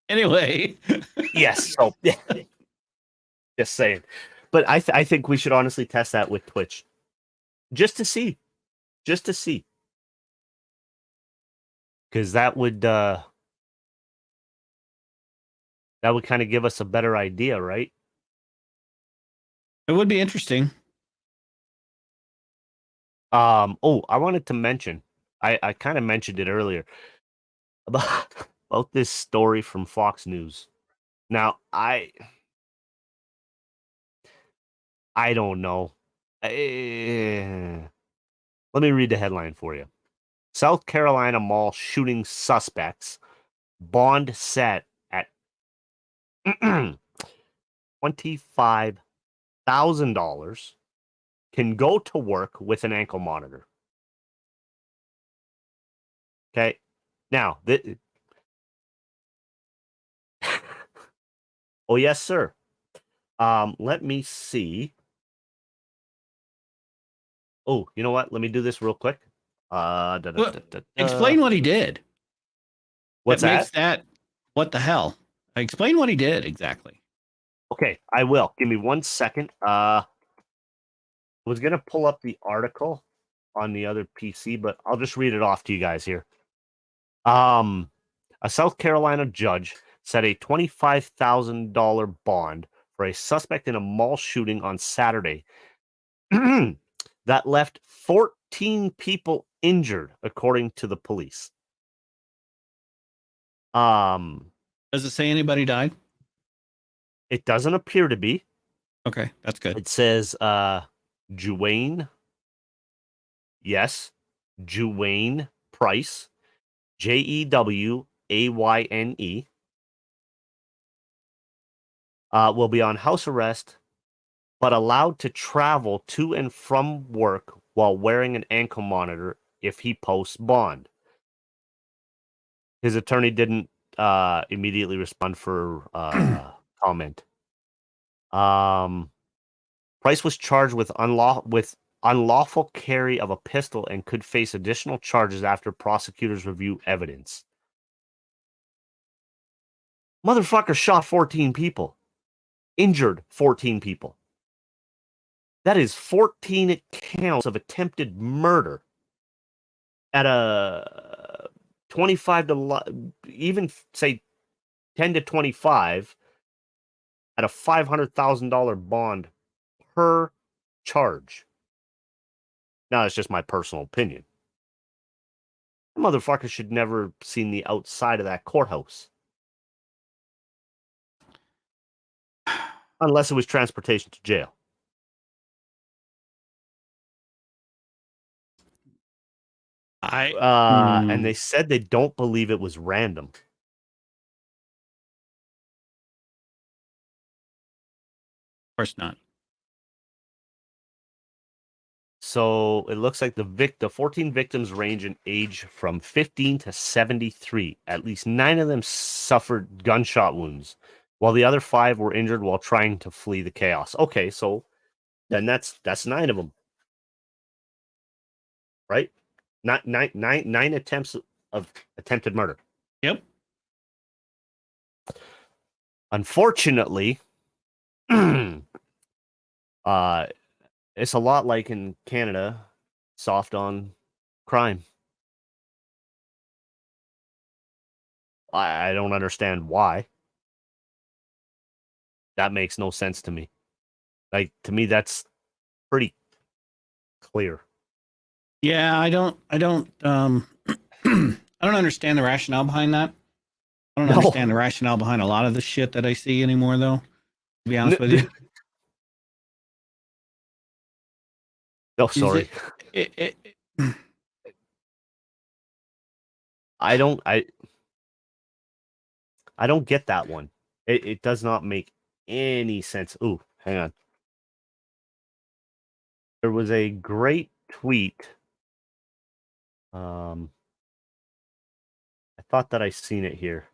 Anyway. Yes. So, just saying. But I think we should honestly test that with Twitch. Just to see. Because that would kind of give us a better idea, right? It would be interesting. I wanted to mention, I kind of mentioned it earlier about this story from Fox News. Now, I don't know. Let me read the headline for you. South Carolina mall shooting suspects, bond set at $25,000, can go to work with an ankle monitor. Okay. Now, oh, yes, sir. Let me see. Oh, you know what? Let me do this real quick. Explain what he did. What's that? Makes that? What the hell? Explain what he did exactly. Okay, I will. Give me 1 second. I was gonna pull up the article on the other PC, but I'll just read it off to you guys here. A South Carolina judge set a $25,000 bond for a suspect in a mall shooting on Saturday that left 14 people injured, according to the police. Does it say anybody died? It doesn't appear to be. Okay, that's good. It says Juwayne. Yes, Juwayne Price. Jewayne. Will be on house arrest, but allowed to travel to and from work while wearing an ankle monitor if he posts bond. His attorney didn't immediately respond for comment. Price was charged with unlawful carry of a pistol and could face additional charges after prosecutors review evidence. Motherfucker shot 14 people, injured 14 people. That is 14 counts of attempted murder at a 25 to even say 10 to 25 at a $500,000 bond per charge. Now, it's just my personal opinion. The motherfucker should never have seen the outside of that courthouse. Unless it was transportation to jail. And they said they don't believe it was random. Of course not. So it looks like the 14 victims range in age from 15 to 73. At least 9 of them suffered gunshot wounds, while the other 5 were injured while trying to flee the chaos. Okay, so then that's 9 of them, right? Not nine attempts of attempted murder. Yep. Unfortunately, it's a lot like in Canada, soft on crime. I don't understand why. That makes no sense to me. Like, to me, that's pretty clear. Yeah, I don't I don't understand the rationale behind that. I don't understand the rationale behind a lot of the shit that I see anymore, though, to be honest with you. Oh, sorry. I don't get that one. It does not make any sense. Ooh, hang on. There was a great tweet. I thought that I seen it here.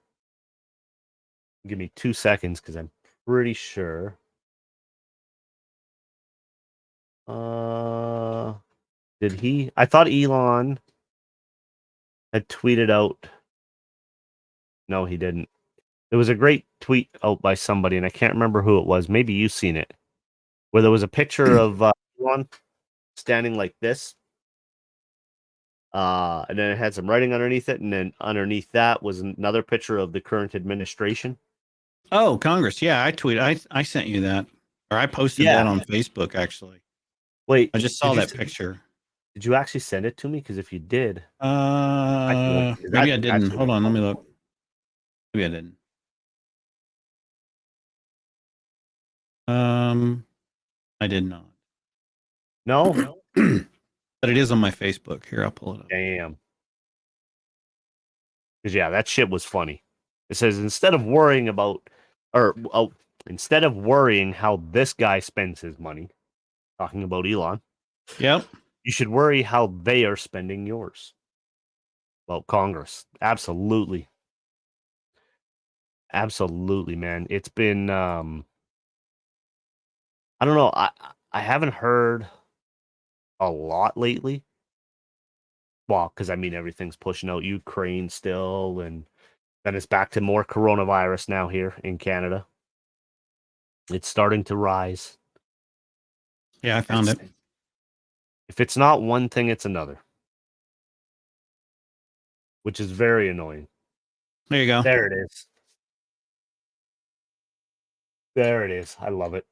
Give me 2 seconds because I'm pretty sure. Did he? I thought Elon had tweeted out. No, he didn't. There was a great tweet out by somebody, and I can't remember who it was. Maybe you've seen it, where there was a picture of Elon standing like this, and then it had some writing underneath it, and then underneath that was another picture of the current administration. Oh, Congress. Yeah, I sent you that, or I posted that on Facebook, actually. Wait, I just saw that picture. Did you actually send it to me? Because if you did, maybe I didn't. Hold on, let me look. Maybe I didn't. I did not. No, but it is on my Facebook. Here, I'll pull it up. Damn. Because yeah, that shit was funny. It says instead of worrying how this guy spends his money, talking about Elon. Yep. You should worry how they are spending yours. Well, Congress. Absolutely. Absolutely, man. It's been I don't know. I haven't heard a lot lately. Well, because I mean everything's pushing out Ukraine still, and then it's back to more coronavirus now here in Canada. It's starting to rise. Yeah, I found it. If it's not one thing, it's another. Which is very annoying. There you go. There it is. There it is. I love it.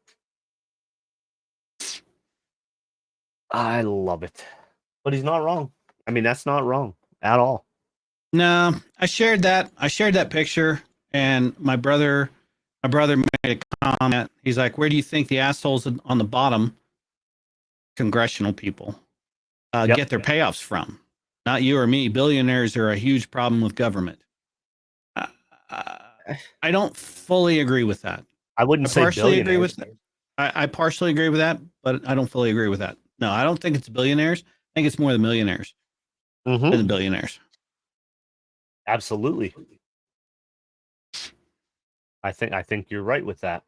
I love it. But he's not wrong. I mean, that's not wrong at all. No, I shared that picture, and my brother made a comment. He's like, "Where do you think the assholes on the bottom, congressional people, get their payoffs from? Not you or me. Billionaires are a huge problem with government." I don't fully agree with that. I wouldn't say partially agree with that. I partially agree with that, but I don't fully agree with that. No, I don't think it's billionaires. I think it's more the millionaires than the billionaires. Absolutely. I think you're right with that.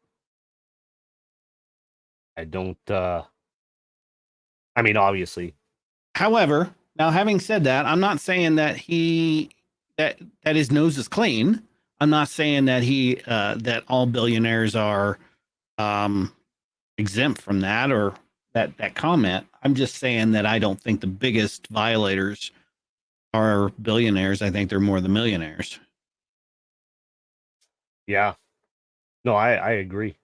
I don't. I mean, obviously. However, now having said that, I'm not saying that that his nose is clean. I'm not saying that that all billionaires are exempt from that or that comment. I'm just saying that I don't think the biggest violators are billionaires. I think they're more the millionaires. Yeah. No, I agree.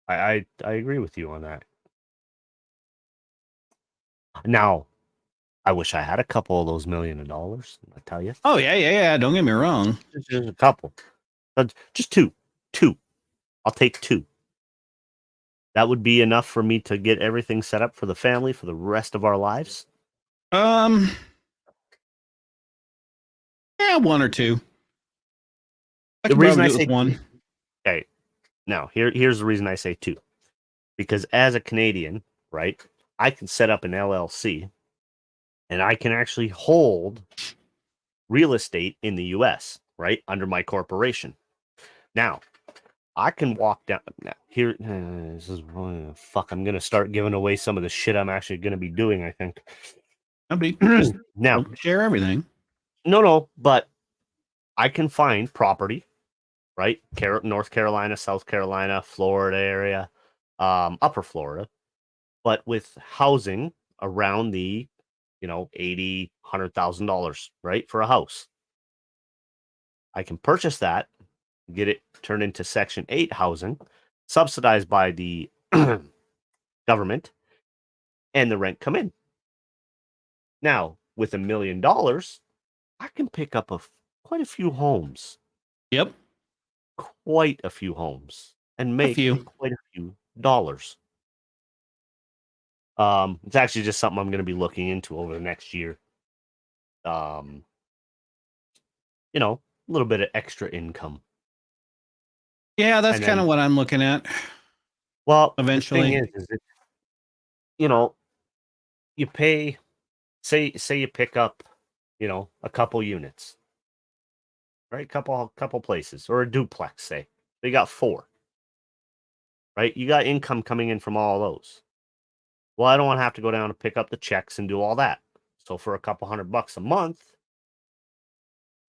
I agree with you on that. Now, I wish I had a couple of those $1 million. I tell you. Oh yeah. Don't get me wrong. Just a couple. Just two. I'll take 2. That would be enough for me to get everything set up for the family for the rest of our lives. Yeah, 1 or 2. The reason I say 1. Okay. Now, here's the reason I say 2. Because as a Canadian, right, I can set up an LLC and I can actually hold real estate in the US, right, under my corporation. Now, I can walk down here. This is fuck. I'm gonna start giving away some of the shit I'm actually gonna be doing. I think. Now, don't share everything. No, but I can find property, right? North Carolina, South Carolina, Florida area, Upper Florida, but with housing around the, $80,000, $100,000, right, for a house. I can purchase that, get it turned into Section 8 housing, subsidized by the government, and the rent come in. Now, with $1 million, I can pick up quite a few homes. Yep. Quite a few homes and make quite a few dollars. It's actually just something I'm going to be looking into over the next year. A little bit of extra income. Yeah, that's kind of what I'm looking at. Well, eventually, the thing is you pay, say you pick up, a couple units, right? Couple places, or a duplex, say they got 4, right? You got income coming in from all those. Well, I don't want to have to go down and pick up the checks and do all that. So for a couple $100 a month,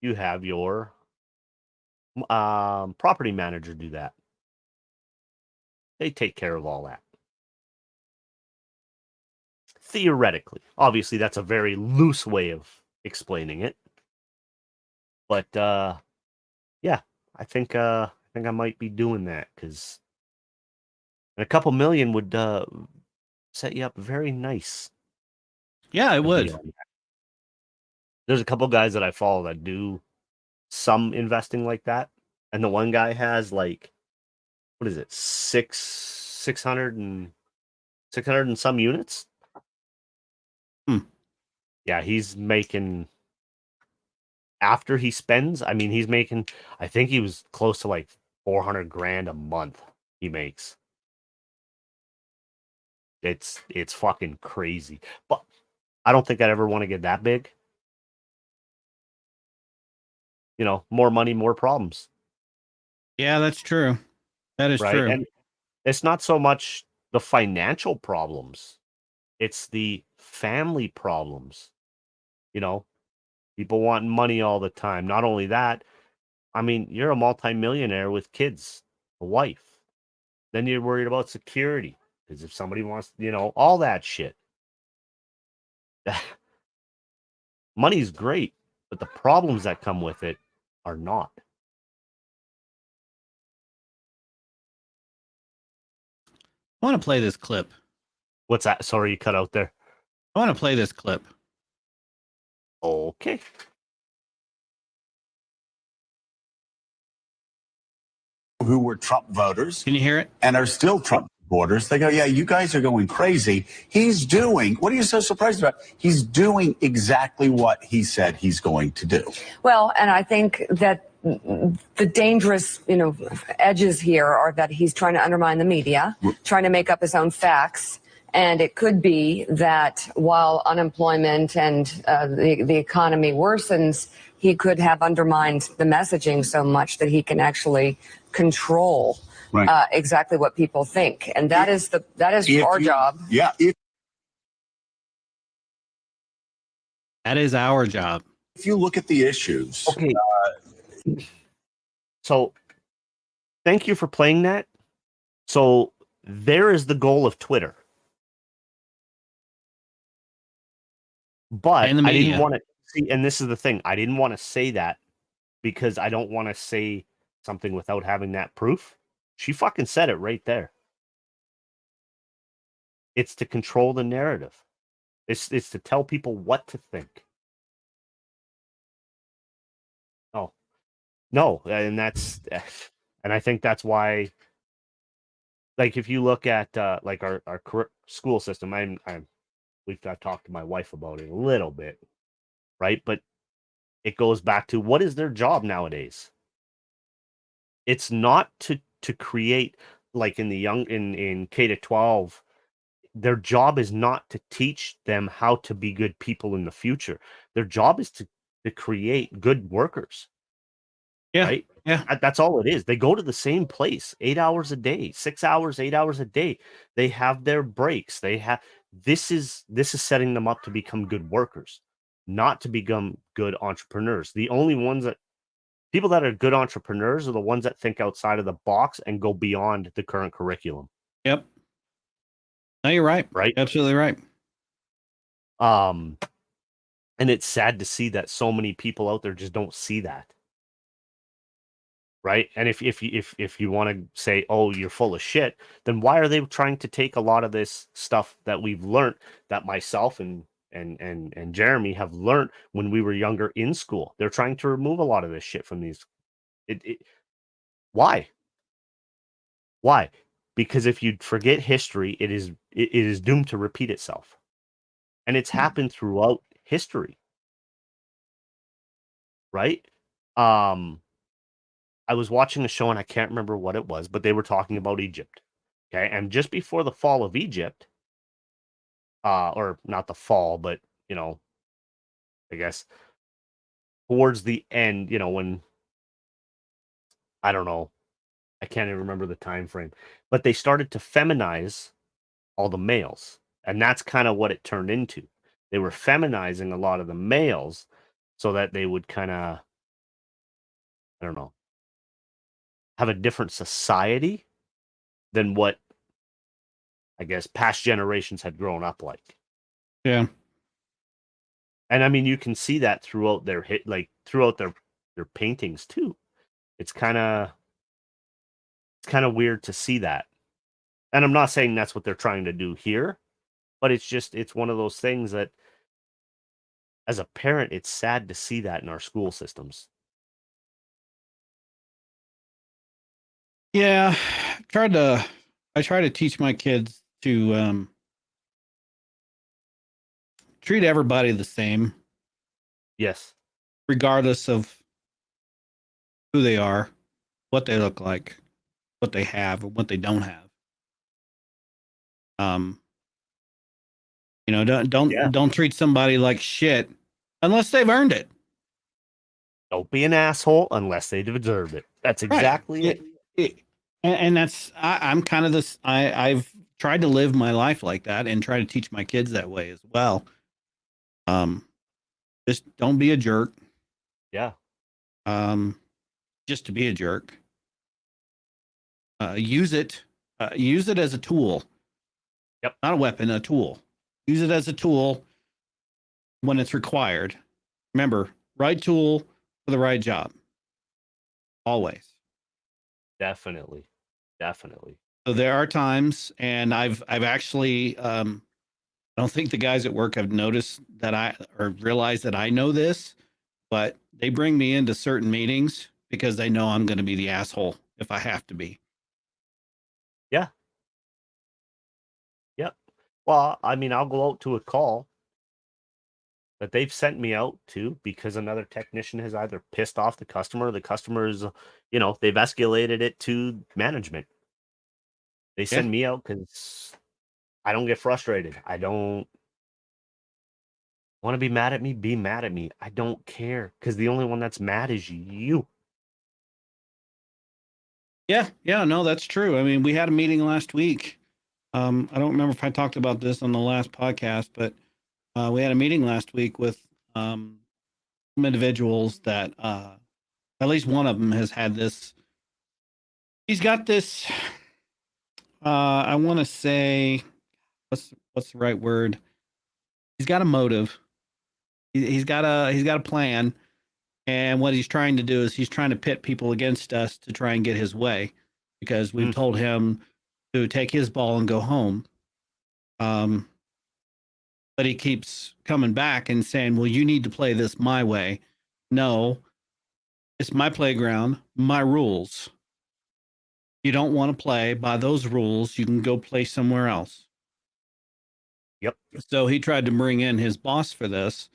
you have your property manager do that. They take care of all that. Theoretically. Obviously, that's a very loose way of explaining it. But yeah, I think I might be doing that because a couple million would set you up very nice. Yeah, it would. There's a couple guys that I follow that do some investing like that, and the one guy has like, what is it, 600 and some units. Yeah, he's making, after he spends, I mean, he's making, I think he was close to like 400 grand a month he makes. It's fucking crazy. But I don't think I'd ever want to get that big. More money, more problems. Yeah, that's true. That is true. And it's not so much the financial problems. It's the family problems. People wanting money all the time. Not only that, I mean, you're a multimillionaire with kids, a wife. Then you're worried about security. Because if somebody wants, all that shit. Money's great, but the problems that come with it are not. I want to play this clip. What's that? Sorry, you cut out there. I want to play this clip. Okay. Who were Trump voters. Can you hear it? And are still Trump supporters. They go, yeah, you guys are going crazy. He's doing, what are you so surprised about? He's doing exactly what he said he's going to do. Well, and I think that the dangerous, edges here are that he's trying to undermine the media, trying to make up his own facts. And it could be that while unemployment and the economy worsens, he could have undermined the messaging so much that he can actually control exactly what people think. And that is our job. Yeah. That is our job. If you look at the issues. Okay. So thank you for playing that. So there is the goal of Twitter. But I didn't want to see, and this is the thing, I didn't want to say that because I don't want to say something without having that proof. She fucking said it right there. It's to control the narrative. It's to tell people what to think. Oh, no, and that's, and I think that's why, like, if you look at like our school system, I've talked to my wife about it a little bit, right? But it goes back to, what is their job nowadays? It's not to create, like in in K to 12, their job is not to teach them how to be good people in the future. Their job is to create good workers. Yeah. Right? Yeah. That's all it is. They go to the same place 8 hours a day, 6 hours, 8 hours a day. They have their breaks. This is setting them up to become good workers, not to become good entrepreneurs. The only ones that people that are good entrepreneurs are the ones that think outside of the box and go beyond the current curriculum. Yep. No, you're right. Right? Absolutely right. And it's sad to see that so many people out there just don't see that. Right? And if you want to say, oh, you're full of shit, then why are they trying to take a lot of this stuff that we've learned, that myself and Jeremy have learned when we were younger in school? They're trying to remove a lot of this shit from these. Why? Why? Because if you forget history, it is doomed to repeat itself. And it's happened throughout history. Right? I was watching a show and I can't remember what it was, but they were talking about Egypt. Okay. And just before the fall of Egypt, or not the fall, but I guess towards the end, when, I don't know, I can't even remember the time frame, but they started to feminize all the males. And that's kind of what it turned into. They were feminizing a lot of the males so that they would kind of, I don't know, have a different society than what I guess past generations had grown up like. Yeah. And I mean, you can see that throughout throughout their paintings too. It's kind of weird to see that. And I'm not saying that's what they're trying to do here, but it's one of those things that as a parent, it's sad to see that in our school systems. Yeah. I try to teach my kids to treat everybody the same. Yes. Regardless of who they are, what they look like, what they have, or what they don't have. Don't treat somebody like shit unless they've earned it. Don't be an asshole unless they deserve it. That's exactly it. And that's I'm kind of this. I've tried to live my life like that and try to teach my kids that way as well. Just don't be a jerk. Yeah. Just to be a jerk. Use it as a tool. Yep. Not a weapon, a tool. Use it as a tool when it's required. Remember, right tool for the right job. Always. Definitely. So there are times, and I've actually I don't think the guys at work have noticed that or realized that I know this, but they bring me into certain meetings because they know I'm going to be the asshole if I have to be. Yeah. Yep. Well, I mean, I'll go out to a call that they've sent me out to because another technician has either pissed off the customer, or the customer's, they've escalated it to management. They send me out because I don't get frustrated. I don't Want to be mad at me? Be mad at me. I don't care, because the only one that's mad is you. Yeah, no, that's true. I mean, we had a meeting last week. I don't remember if I talked about this on the last podcast, but we had a meeting last week with some individuals that at least one of them has had this. He's got this. I want to say, what's the right word? He's got a motive. He's got a plan, and what he's trying to do is he's trying to pit people against us to try and get his way, because we've told him to take his ball and go home. But he keeps coming back and saying, well, you need to play this my way. No, it's my playground, my rules. You don't want to play by those rules, you can go play somewhere else. Yep. So he tried to bring in his boss for this,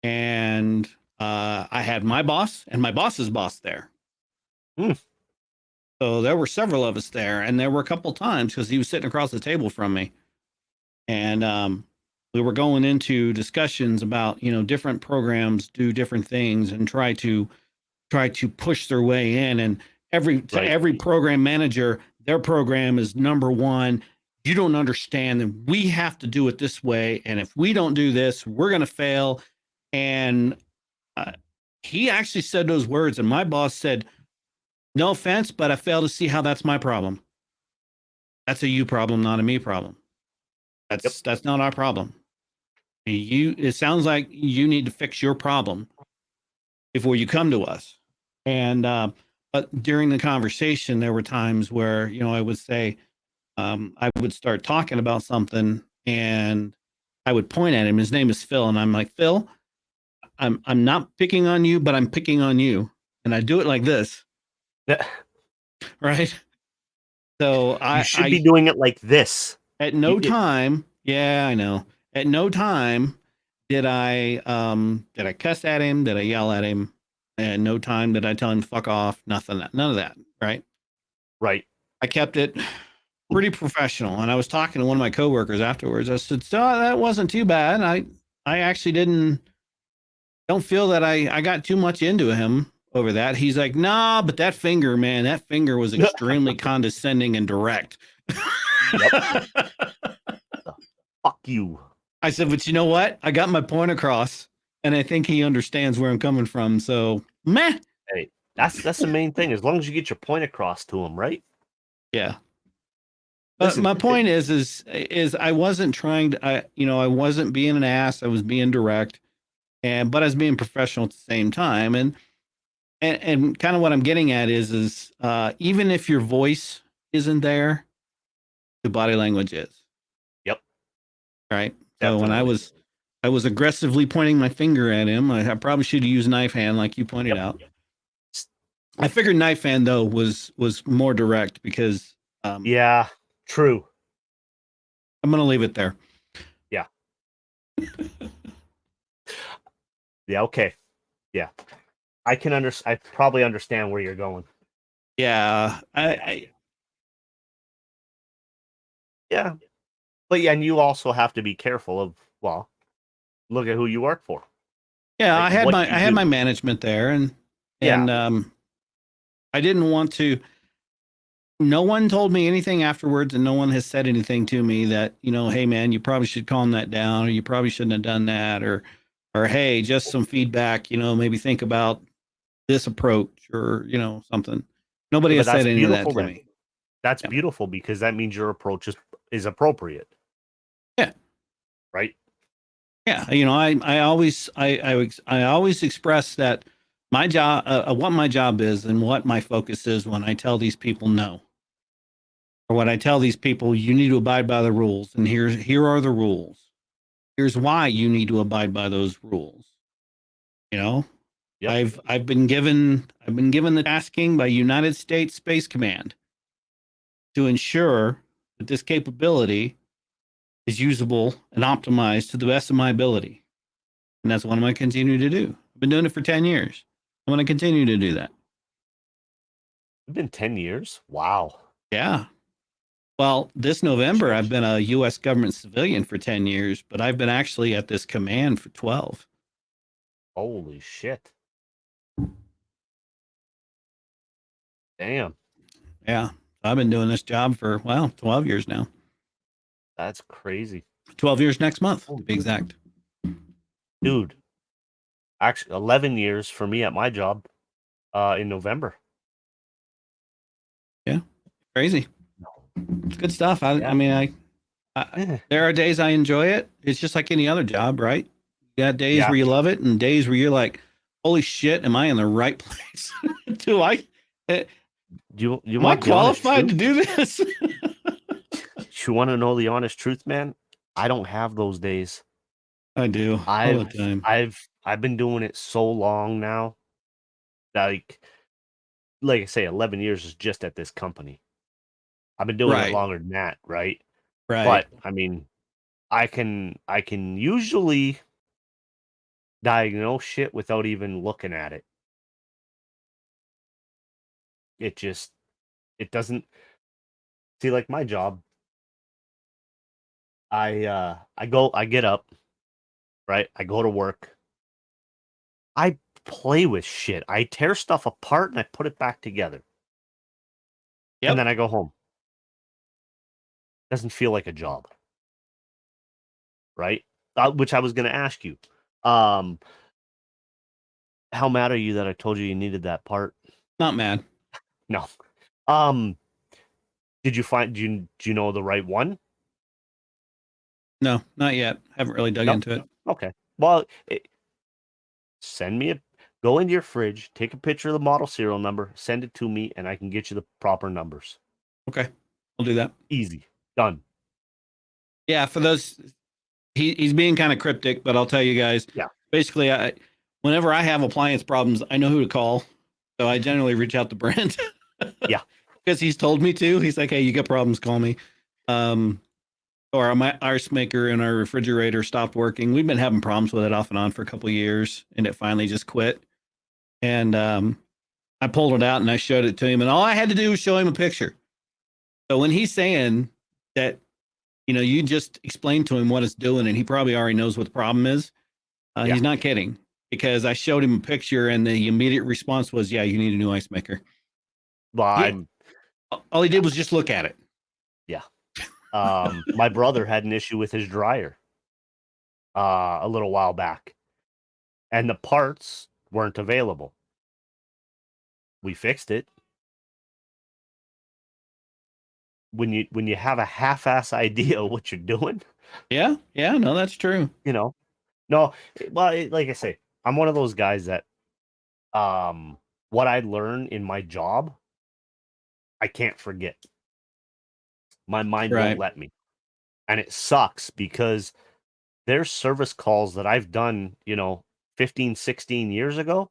and I had my boss and my boss's boss there. So there were several of us there, and there were a couple times because he was sitting across the table from me, and we were going into discussions about, different programs do different things and try to push their way in. And every program manager, their program is number one. You don't understand that we have to do it this way, and if we don't do this, we're going to fail. And he actually said those words, and my boss said, no offense, but I fail to see how that's my problem. That's a you problem, not a me problem. That's not our problem. It sounds like you need to fix your problem before you come to us. And but during the conversation, there were times where, I would say, I would start talking about something, and I would point at him. His name is Phil, and I'm like, Phil, I'm not picking on you, but I'm picking on you, and I do it like this. Yeah. Right. So you should be doing it like this. At no time. Yeah, I know. At no time did I cuss at him, did I yell at him, and no time did I tell him fuck off, none of that, right? Right. I kept it pretty professional, and I was talking to one of my coworkers afterwards. I said, so that wasn't too bad. I actually don't feel that I got too much into him over that. He's like, nah, but that finger was extremely condescending and direct. Fuck you. I said, but you know what? I got my point across, and I think he understands where I'm coming from. So, meh. Hey, that's the main thing. As long as you get your point across to him, right? Yeah. But my point is I wasn't trying to, I wasn't being an ass. I was being direct, but I was being professional at the same time. And kind of what I'm getting at is even if your voice isn't there, the body language is. Yep. Right. Definitely. So when I was aggressively pointing my finger at him, I probably should have used knife hand, like you pointed out. I figured knife hand though was more direct because. Yeah. True. I'm gonna leave it there. Yeah. Yeah. Okay. Yeah. I probably understand where you're going. Yeah. Yeah. But yeah, and you also have to be careful of, well, look at who you work for. Yeah, like, I had my management there, and I didn't want to. No one told me anything afterwards, and no one has said anything to me that, hey man, you probably should calm that down, or you probably shouldn't have done that, or hey, just some feedback, maybe think about this approach, or something. Nobody has said any of that to me. That's beautiful, because that means your approach is appropriate. Yeah. Right. Yeah. I always express that my job, what my job is, and what my focus is when I tell these people no, or when I tell these people you need to abide by the rules, and here are the rules. Here's why you need to abide by those rules. Yep. I've been given the tasking by United States Space Command to ensure that this capability is usable and optimized to the best of my ability. And that's what I'm going to continue to do. I've been doing it for 10 years. I'm going to continue to do that. It's been 10 years? Wow. Yeah. Well, this November, I've been a U.S. government civilian for 10 years, but I've been actually at this command for 12. Holy shit. Damn. Yeah. I've been doing this job for, 12 years now. That's crazy. 12 years next month, to be exact. Dude. Actually, 11 years for me at my job in November. Yeah. Crazy. It's good stuff. I mean, there are days I enjoy it. It's just like any other job, right? You got days where you love it and days where you're like, holy shit, am I in the right place? Do I am I qualified to do this? You want to know the honest truth, man? I don't have those days. I do all the time. I've been doing it so long now. Like I say, 11 years is just at this company. I've been doing it longer than that, right? Right. But I mean, I can usually diagnose shit without even looking at it. It doesn't see, like my job. I get up, right? I go to work. I play with shit. I tear stuff apart and I put it back together. Yep. And then I go home. Doesn't feel like a job. Right? Which I was going to ask you. How mad are you that I told you needed that part? Not mad. No. Did you do you know the right one? No, not yet. Haven't really dug into it. Okay. Well, go into your fridge, take a picture of the model serial number, send it to me, and I can get you the proper numbers. Okay. I'll do that. Easy. Done. Yeah, for those, he's being kind of cryptic, but I'll tell you guys. Yeah. Basically, whenever I have appliance problems, I know who to call. So I generally reach out to Brent. Yeah. Because he's told me to. He's like, hey, you got problems, call me. Or my ice maker in our refrigerator stopped working. We've been having problems with it off and on for a couple of years, and it finally just quit. And I pulled it out and I showed it to him, and all I had to do was show him a picture. So when he's saying that, you just explain to him what it's doing, and he probably already knows what the problem is. He's not kidding, because I showed him a picture, and the immediate response was, "Yeah, you need a new ice maker." Well, all he did was just look at it. Yeah. My brother had an issue with his dryer a little while back, and the parts weren't available. We fixed it. When you have a half-ass idea of what you're doing. Yeah, no, that's true. No, well, like I say, I'm one of those guys that what I learn in my job, I can't forget. My mind won't let me. And it sucks because there's service calls that I've done, 15, 16 years ago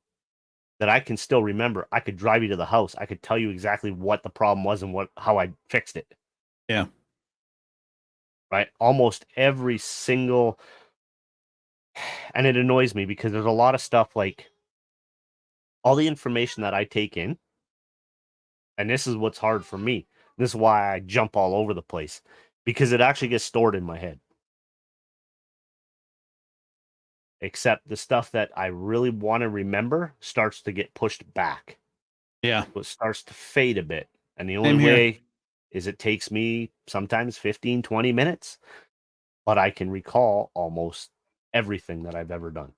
that I can still remember. I could drive you to the house. I could tell you exactly what the problem was and how I fixed it. Yeah. Right? Almost every single, and it annoys me because there's a lot of stuff like all the information that I take in, and this is what's hard for me. This is why I jump all over the place, because it actually gets stored in my head. Except the stuff that I really want to remember starts to get pushed back. Yeah. It starts to fade a bit. And the only way is it takes me sometimes 15, 20 minutes, but I can recall almost everything that I've ever done.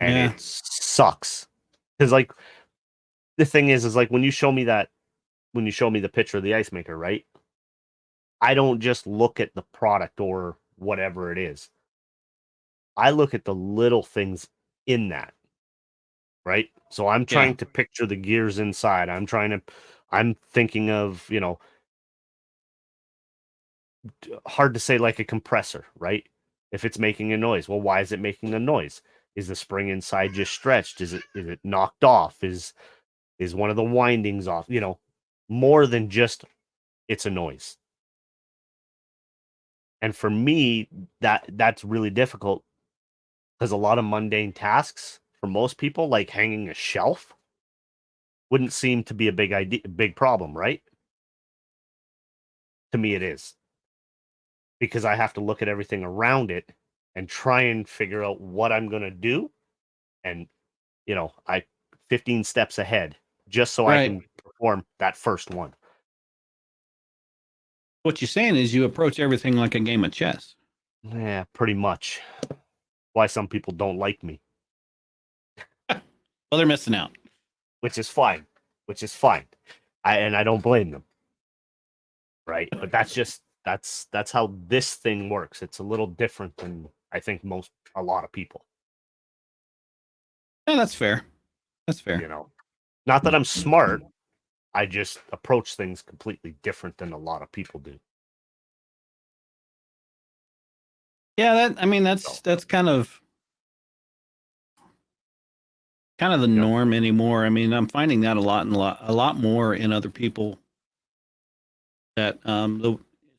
And it sucks. Because like the thing is like when you show me the picture of the ice maker, right? I don't just look at the product or whatever it is. I look at the little things in that, right? So I'm trying to picture the gears inside. I'm thinking of, hard to say, like a compressor, right? If it's making a noise, well, why is it making a noise? Is the spring inside just stretched? Is it knocked off? Is one of the windings off? More than just it's a noise. And for me, that's really difficult because a lot of mundane tasks for most people, like hanging a shelf, wouldn't seem to be a big problem, right? To me, it is. Because I have to look at everything around it and try and figure out what I'm going to do. And, you know, 15 steps ahead just so I Right. can perform that first one. What you're saying is you approach everything like a game of chess. Yeah, pretty much. Why some people don't like me. Well, they're missing out. Which is fine. I don't blame them. Right? But that's how this thing works. It's a little different than I think a lot of people. Yeah, that's fair. That's fair. You know. Not that I'm smart. I just approach things completely different than a lot of people do. Yeah, that's kind of the norm anymore. I mean, I'm finding that a lot more in other people that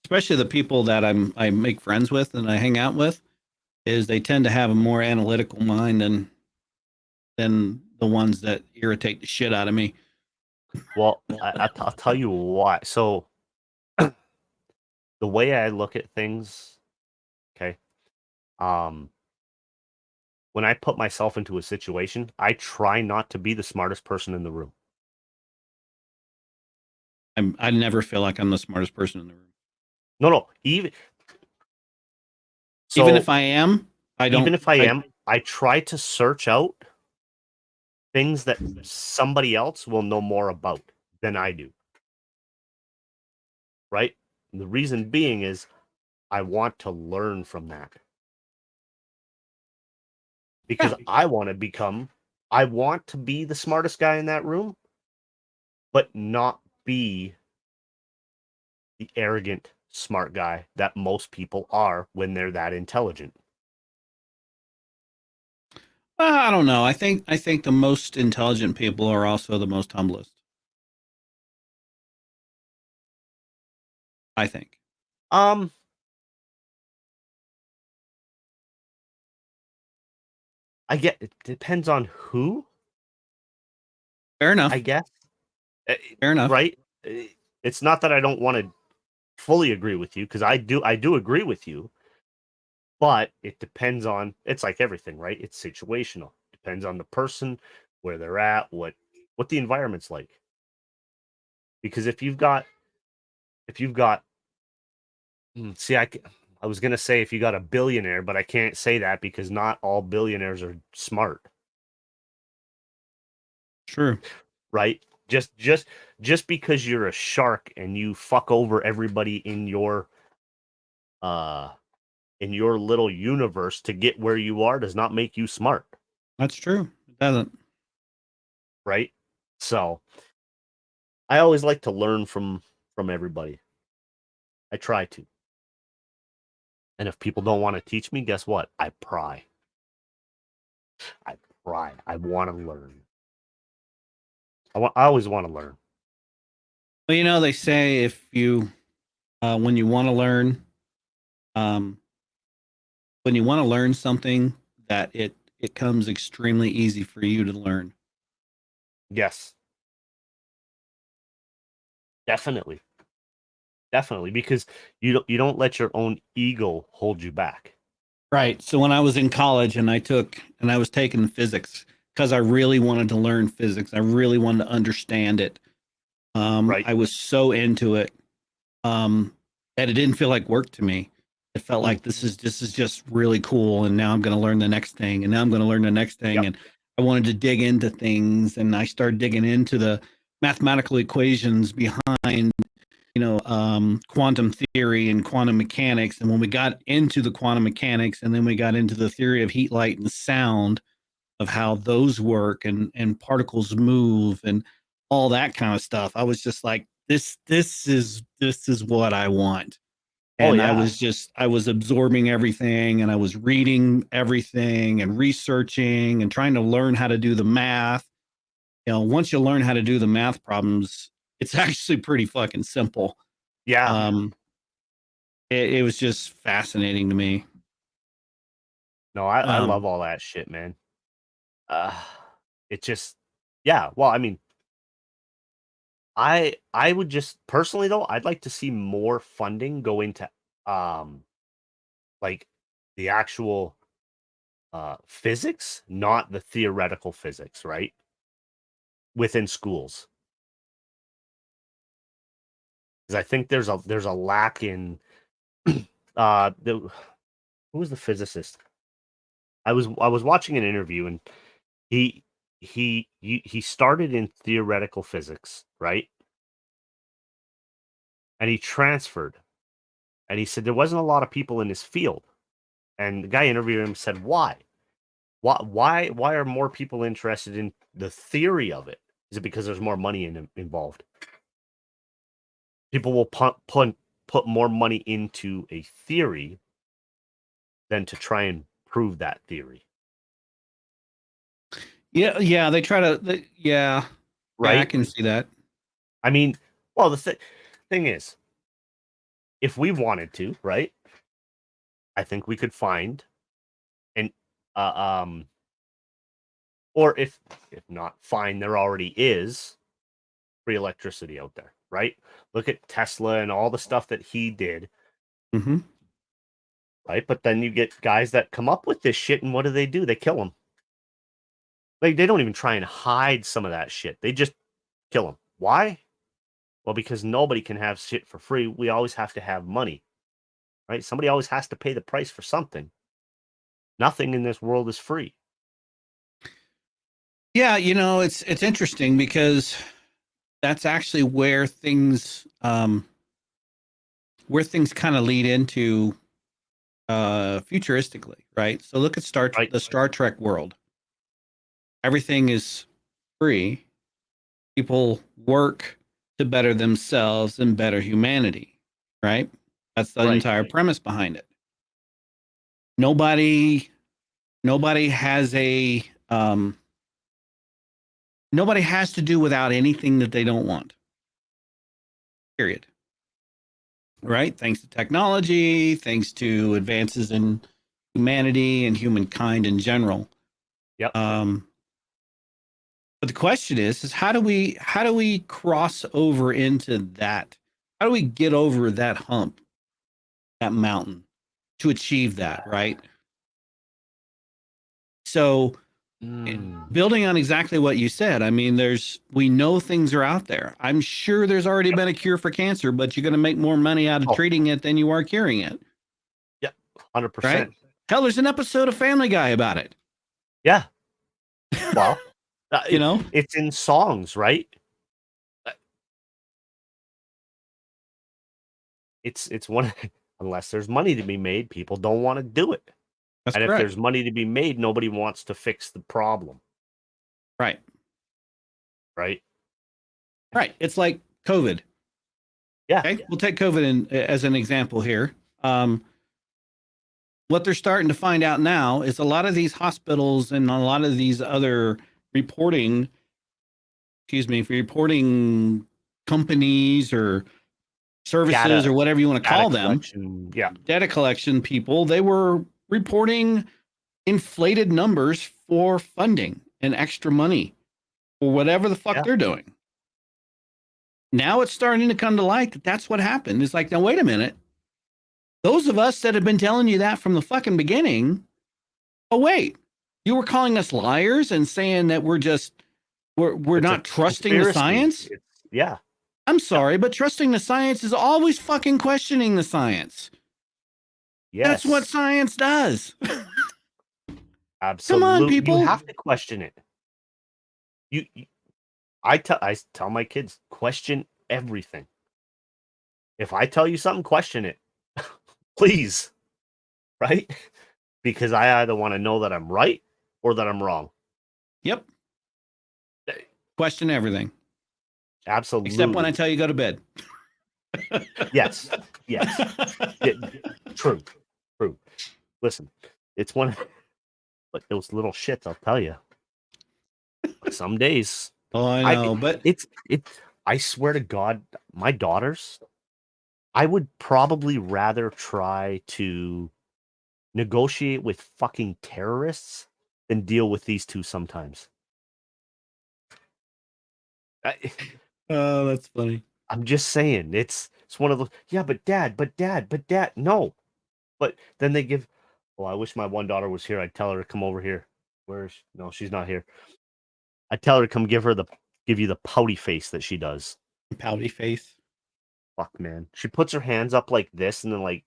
especially the people that I make friends with and I hang out with, is they tend to have a more analytical mind than the ones that irritate the shit out of me. Well, I'll tell you why. So the way I look at things, okay, when I put myself into a situation, I try not to be the smartest person in the room. I never feel like I'm the smartest person in the room. No, even so if I am, I try to search out things that somebody else will know more about than I do. Right? And the reason being is I want to learn from that. Because I want to be the smartest guy in that room, but not be the arrogant smart guy that most people are when they're that intelligent. I don't know. I think the most intelligent people are also the most humblest. I think. It depends on who. Fair enough. I guess. Fair enough. Right? It's not that I don't want to fully agree with you, because I do agree with you, but it depends on, it's like everything, right? It's situational. Depends on the person, where they're at, what the environment's like. Because if you've got see, I was going to say if you got a billionaire, but I can't say that because not all billionaires are smart. True. Right? Just because you're a shark and you fuck over everybody in your little universe to get where you are does not make you smart. That's true. It doesn't. Right? So I always like to learn from everybody. I try to. And if people don't want to teach me, guess what? I pry. I want to learn. I always want to learn. Well, you know, they say if you, when you want to learn, something, that it comes extremely easy for you to learn. Yes. Definitely. Because you don't let your own ego hold you back. Right. So when I was in college and I was taking physics because I really wanted to learn physics, I really wanted to understand it. Right. I was so into it that it didn't feel like work to me. It felt like this is just really cool, and now I'm going to learn the next thing, and now I'm going to learn the next thing, and I wanted to dig into things, and I started digging into the mathematical equations behind, quantum theory and quantum mechanics. And when we got into the quantum mechanics, and then we got into the theory of heat, light, and sound, of how those work, and particles move, and all that kind of stuff, I was just like, this is what I want. And I was absorbing everything, and I was reading everything and researching and trying to learn how to do the math. Once you learn how to do the math problems, it's actually pretty fucking simple. Yeah. It was just fascinating to me. No, I love all that shit, man. It just, yeah. Well, I mean, I would just personally though, I'd like to see more funding go into like the actual physics, not the theoretical physics, right? Within schools. Because I think there's a lack in who was the physicist? I was watching an interview and he started in theoretical physics, right? And he transferred. And he said there wasn't a lot of people in his field. And the guy interviewed him said, "Why? Why are more people interested in the theory of it? Is it because there's more money involved? People will put more money into a theory than to try and prove that theory." Yeah, they try to. Yeah, Right? I can see that. I mean, well, the thing is, if we wanted to, right? I think we could find an or if not find, there already is free electricity out there, right? Look at Tesla and all the stuff that he did, Mm-hmm. right? But then you get guys that come up with this shit, and what do? They kill them. Like, they don't even try and hide some of that shit. They just kill them. Why? Well, because nobody can have shit for free. We always have to have money, right? Somebody always has to pay the price for something. Nothing in this world is free. Yeah, it's interesting because that's actually where things kind of lead into futuristically, right? So look at Right. the Star Trek world. Everything is free. People work to better themselves and better humanity, right? That's the Right. entire premise behind it. Nobody has a nobody has to do without anything that they don't want. Period. Right? Thanks to technology, thanks to advances in humanity and humankind in general. Yep. But the question is how do we cross over into that? How do we get over that hump, that mountain, to achieve that, right? So building on exactly what you said, I mean, we know things are out there. I'm sure there's already been a cure for cancer, but you're going to make more money out of treating it than you are curing it. Yeah, 100%. Right? Hell, there's an episode of Family Guy about it. Yeah. Well, it's in songs, right? It's one unless there's money to be made, people don't want to do it. That's and correct. If there's money to be made, nobody wants to fix the problem. Right. Right. Right. It's like COVID. Yeah. Okay. We'll take COVID as an example here. What they're starting to find out now is a lot of these hospitals and a lot of these other reporting companies or services or whatever you want to call them. Yeah. Data collection people, they were reporting inflated numbers for funding and extra money for whatever the fuck they're doing. Now it's starting to come to light that that's what happened. It's like, now, wait a minute. Those of us that have been telling you that from the fucking beginning, oh, wait, you were calling us liars and saying that we're not trusting the science? Yeah. I'm sorry, but trusting the science is always fucking questioning the science. Yes. That's what science does. Absolutely. Come on, people. You have to question it. I tell my kids, question everything. If I tell you something, question it. Please. Right? Because I either want to know that I'm right or that I'm wrong. Yep. Question everything. Absolutely. Except when I tell you go to bed. Yes. Yeah, true. Listen, it's one but those little shits, I'll tell you. Some days. Oh, I know, but I swear to God, my daughters, I would probably rather try to negotiate with fucking terrorists than deal with these two sometimes. Oh, that's funny. I'm just saying, it's one of those. Yeah, but dad. No, but then they give. Well, I wish my one daughter was here. I'd tell her to come over here. Where is she? No, she's not here. I tell her to come give you the pouty face that she does. Pouty face. Fuck, man. She puts her hands up like this and then like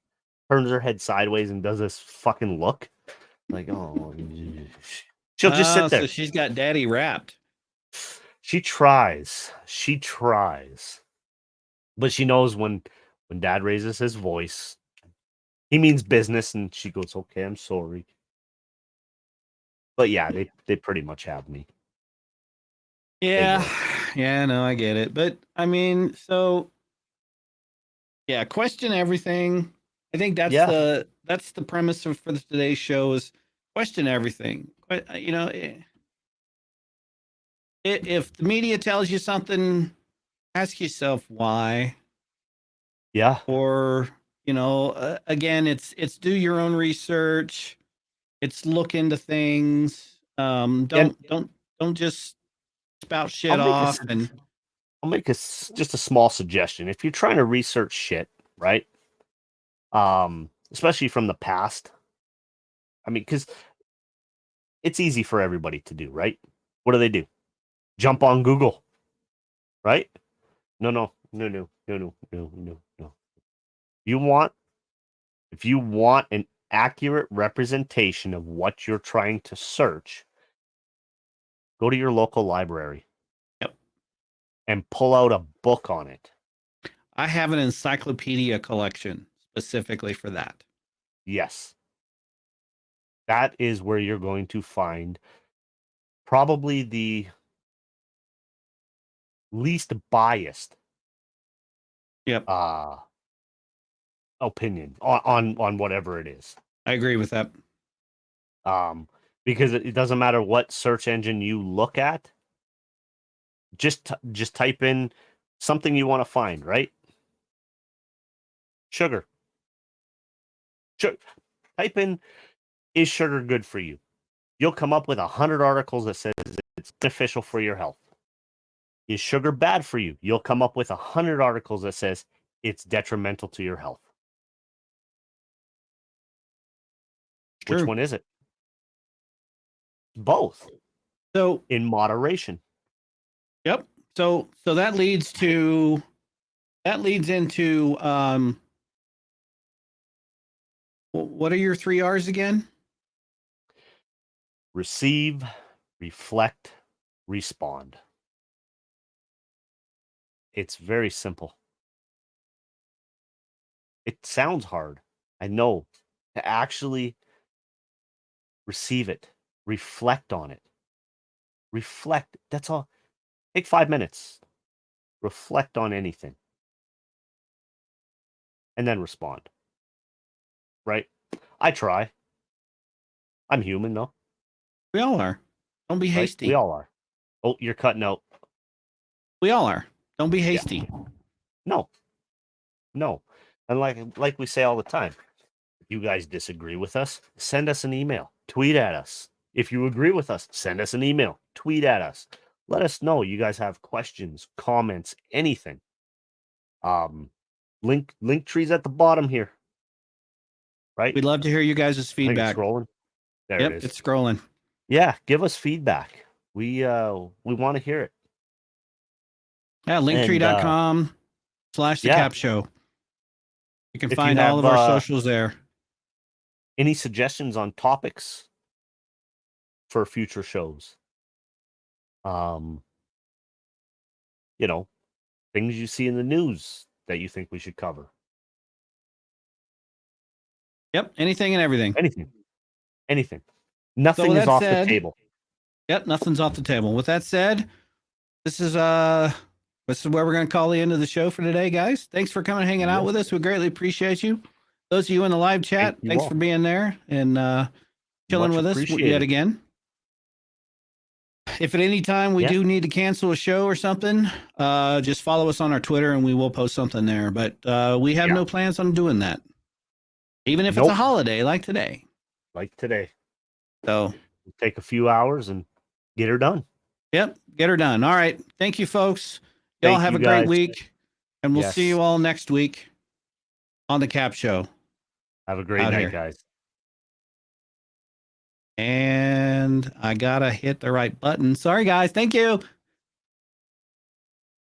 turns her head sideways and does this fucking look. Like, oh, she'll just sit there. So she's got daddy wrapped. She tries. But she knows when dad raises his voice, he means business, and she goes, okay, I'm sorry. But yeah, they pretty much have me. Yeah. Yeah, no, I get it. But I mean, so yeah, question everything. I think that's the premise for today's show is question everything. You know, if the media tells you something, ask yourself why. Yeah. Or, you know, again, it's do your own research. It's look into things. Don't just spout shit off. And I'll make just a small suggestion. If you're trying to research shit, right? Especially from the past. I mean, because it's easy for everybody to do, right? What do? Jump on Google, right? No. If you want an accurate representation of what you're trying to search, go to your local library. Yep. And pull out a book on it. I have an encyclopedia collection specifically for that. Yes. That is where you're going to find probably the least biased opinion on whatever it is. I agree with that. Because it doesn't matter what search engine you look at. Just type in something you want to find, right? Sugar. Type in, is sugar good for you? You'll come up with 100 articles that says it's beneficial for your health. Is sugar bad for you? You'll come up with 100 articles that says it's detrimental to your health. True. Which one is it? Both. So in moderation. Yep. So that leads into what are your 3 R's again? Receive, reflect, respond. It's very simple. It sounds hard. I know. To actually receive it, reflect on it. Reflect. That's all. Take 5 minutes. Reflect on anything. And then respond. Right? I try. I'm human, though. We all are. Don't be hasty. Right? We all are. Oh, you're cutting out. We all are. Don't be hasty. Yeah. No. And like we say all the time, if you guys disagree with us, send us an email. Tweet at us. If you agree with us, send us an email. Tweet at us. Let us know you guys have questions, comments, anything. Link trees at the bottom here. Right? We'd love to hear you guys' feedback. Scrolling. There it is. It's scrolling. Yeah, give us feedback. We want to hear it. Yeah, linktree.com/the CAPP show. You can find all of our socials there. Any suggestions on topics for future shows? You know, things you see in the news that you think we should cover. Yep, anything and everything. Anything. Nothing is off the table. Yep, nothing's off the table. With that said, this is where we're going to call the end of the show for today, guys. Thanks for coming and hanging out with us. We greatly appreciate you. Those of you in the live chat, thanks for being there and chilling with us yet again. If at any time we do need to cancel a show or something, just follow us on our Twitter and we will post something there. But we have no plans on doing that. Even if it's a holiday like today. So we'll take a few hours and get her done. Yep, get her done. All right. Thank you, folks. Y'all Thank have you a great guys. week, and we'll Yes. see you all next week on the CAPP Show. Have a great out night, here. guys. And I gotta hit the right button. Sorry, guys. Thank you.